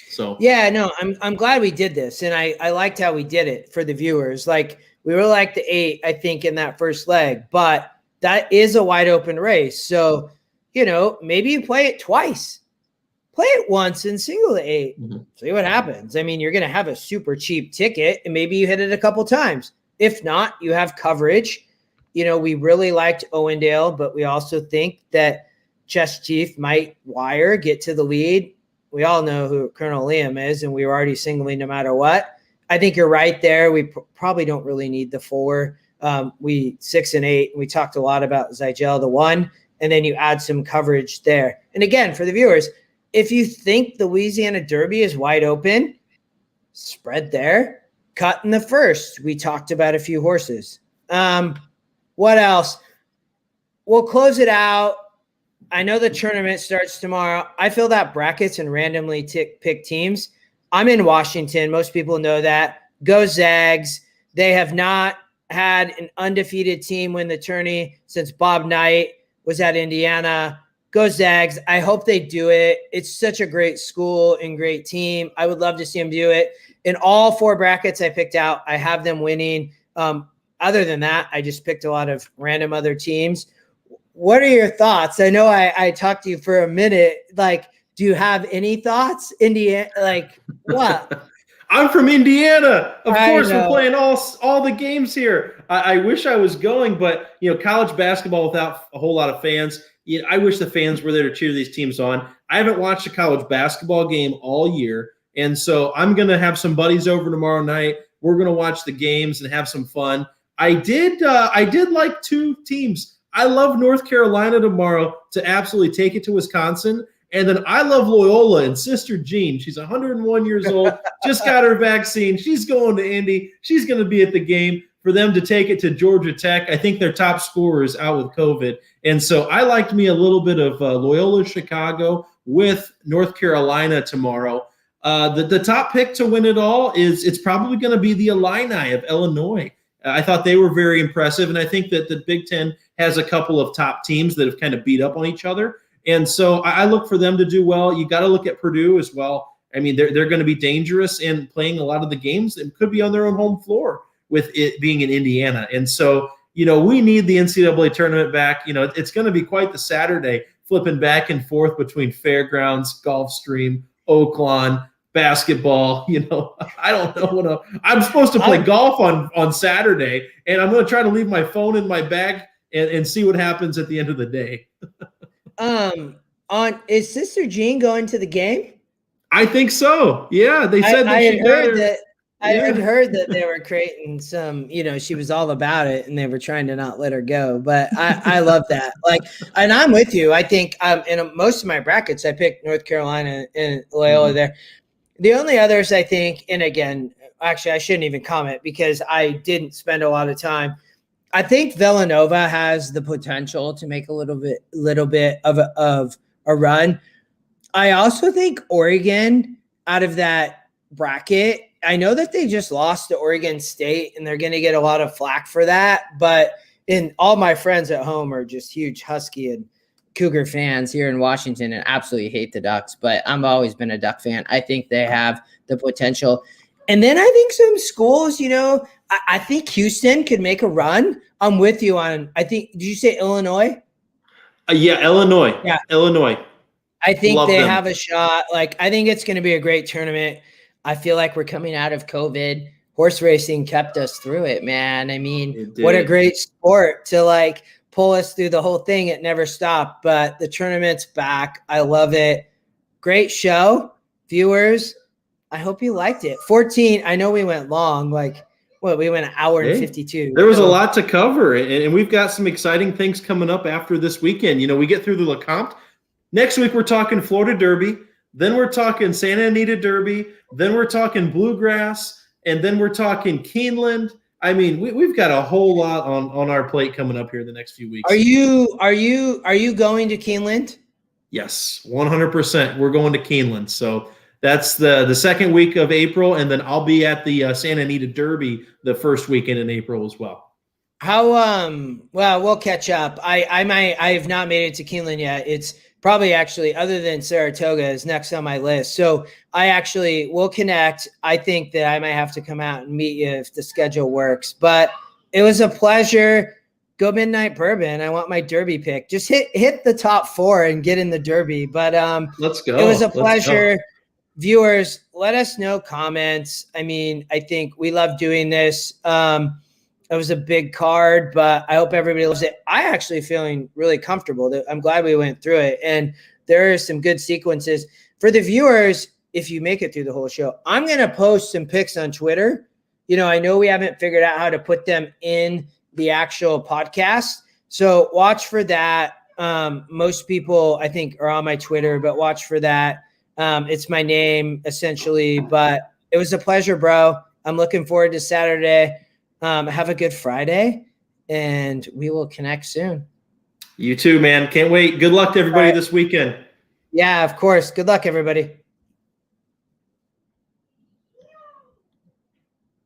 So yeah, no, I'm glad we did this. And I liked how we did it for the viewers. Like, we really liked the 8, I think, in that first leg, but that is a wide open race. So, maybe you play it twice. Play it once and single the 8. Mm-hmm. See what happens. I mean, you're going to have a super cheap ticket and maybe you hit it a couple times. If not, you have coverage. We really liked Owendale, but we also think that Chess Chief might wire, get to the lead. We all know who Colonel Liam is, and we were already singling no matter what. I think you're right there. We probably don't really need the 4. 6 and 8. We talked a lot about Zygel, the 1, and then you add some coverage there. And again, for the viewers, if you think the Louisiana Derby is wide open, spread there, cut in the first. We talked about a few horses. What else? We'll close it out. I know the tournament starts tomorrow. I fill out brackets and randomly pick teams. I'm in Washington. Most people know that. Go Zags. They have not had an undefeated team win the tourney since Bob Knight was at Indiana. Go Zags. I hope they do it. It's such a great school and great team. I would love to see them do it. In all 4 brackets I picked out, I have them winning. Other than that, I just picked a lot of random other teams. What are your thoughts? I know I talked to you for a minute. Like, do you have any thoughts? Indiana, like what? I'm from Indiana. Of course, we're playing all the games here. I wish I was going, but college basketball without a whole lot of fans. I wish the fans were there to cheer these teams on. I haven't watched a college basketball game all year, and so I'm going to have some buddies over tomorrow night. We're going to watch the games and have some fun. I did like two teams. I love North Carolina tomorrow to absolutely take it to Wisconsin. And then I love Loyola and Sister Jean. She's 101 years old, just got her vaccine. She's going to Indy. She's going to be at the game for them to take it to Georgia Tech. I think their top scorer is out with COVID. And so I liked me a little bit of Loyola Chicago with North Carolina tomorrow. The top pick to win it all it's probably going to be the Illini of Illinois. I thought they were very impressive, and I think that the Big Ten has a couple of top teams that have kind of beat up on each other. And so I look for them to do well. You got to look at Purdue as well. I mean, they're going to be dangerous in playing a lot of the games and could be on their own home floor with it being in Indiana. And so, we need the NCAA tournament back. It's going to be quite the Saturday, flipping back and forth between Fairgrounds, Gulfstream, Oaklawn, basketball. I don't know I'm supposed to play golf on Saturday, and I'm going to try to leave my phone in my bag and see what happens at the end of the day. Is Sister Jean going to the game? I think so. Yeah, they said I had heard that they were creating some, she was all about it and they were trying to not let her go. But I love that. And I'm with you. I think in most of my brackets, I picked North Carolina and Loyola there. The only others I think, and again, actually, I shouldn't even comment because I didn't spend a lot of time. I think Villanova has the potential to make a little bit of a run. I also think Oregon out of that bracket, I know that they just lost to Oregon State and they're going to get a lot of flack for that. But all my friends at home are just huge Husky and Cougar fans here in Washington and absolutely hate the Ducks. But I've always been a Duck fan. I think they have the potential. And then I think some schools, I think Houston could make a run. I'm with you on, did you say Illinois? Yeah, Illinois. Yeah. Illinois. I think they have a shot. I think it's going to be a great tournament. I feel like we're coming out of COVID. Horse racing kept us through it, man. I mean, what a great sport to pull us through the whole thing. It never stopped, but the tournament's back. I love it. Great show. Viewers, I hope you liked it. 14, I know we went long, we went an hour and 52. There was a lot to cover, and we've got some exciting things coming up after this weekend. We get through the LeCompte. Next week, we're talking Florida Derby. Then we're talking Santa Anita Derby. Then we're talking Bluegrass. And then we're talking Keeneland. I mean, we've got a whole lot on our plate coming up here in the next few weeks. Are you going to Keeneland? Yes, 100%. We're going to Keeneland. So that's the second week of April, and then I'll be at the Santa Anita Derby the first weekend in April as well. How well, we'll catch up. I have not made it to Keeneland yet. It's probably actually, other than Saratoga, is next on my list. So I actually will connect. I think that I might have to come out and meet you if the schedule works. But it was a pleasure. Go Midnight Bourbon. I want my Derby pick. Just hit the top 4 and get in the Derby. But let's go. It was a pleasure. Viewers, let us know comments. I mean, I think we love doing this. It was a big card, but I hope everybody loves it. I actually feeling really comfortable. I'm glad we went through it. And there are some good sequences. For the viewers, if you make it through the whole show, I'm going to post some pics on Twitter. I know we haven't figured out how to put them in the actual podcast. So watch for that. Most people, I think, are on my Twitter, but watch for that. It's my name, essentially. But it was a pleasure, bro. I'm looking forward to Saturday. Have a good Friday, and we will connect soon. You too, man. Can't wait. Good luck to everybody this weekend. Yeah, of course. Good luck, everybody.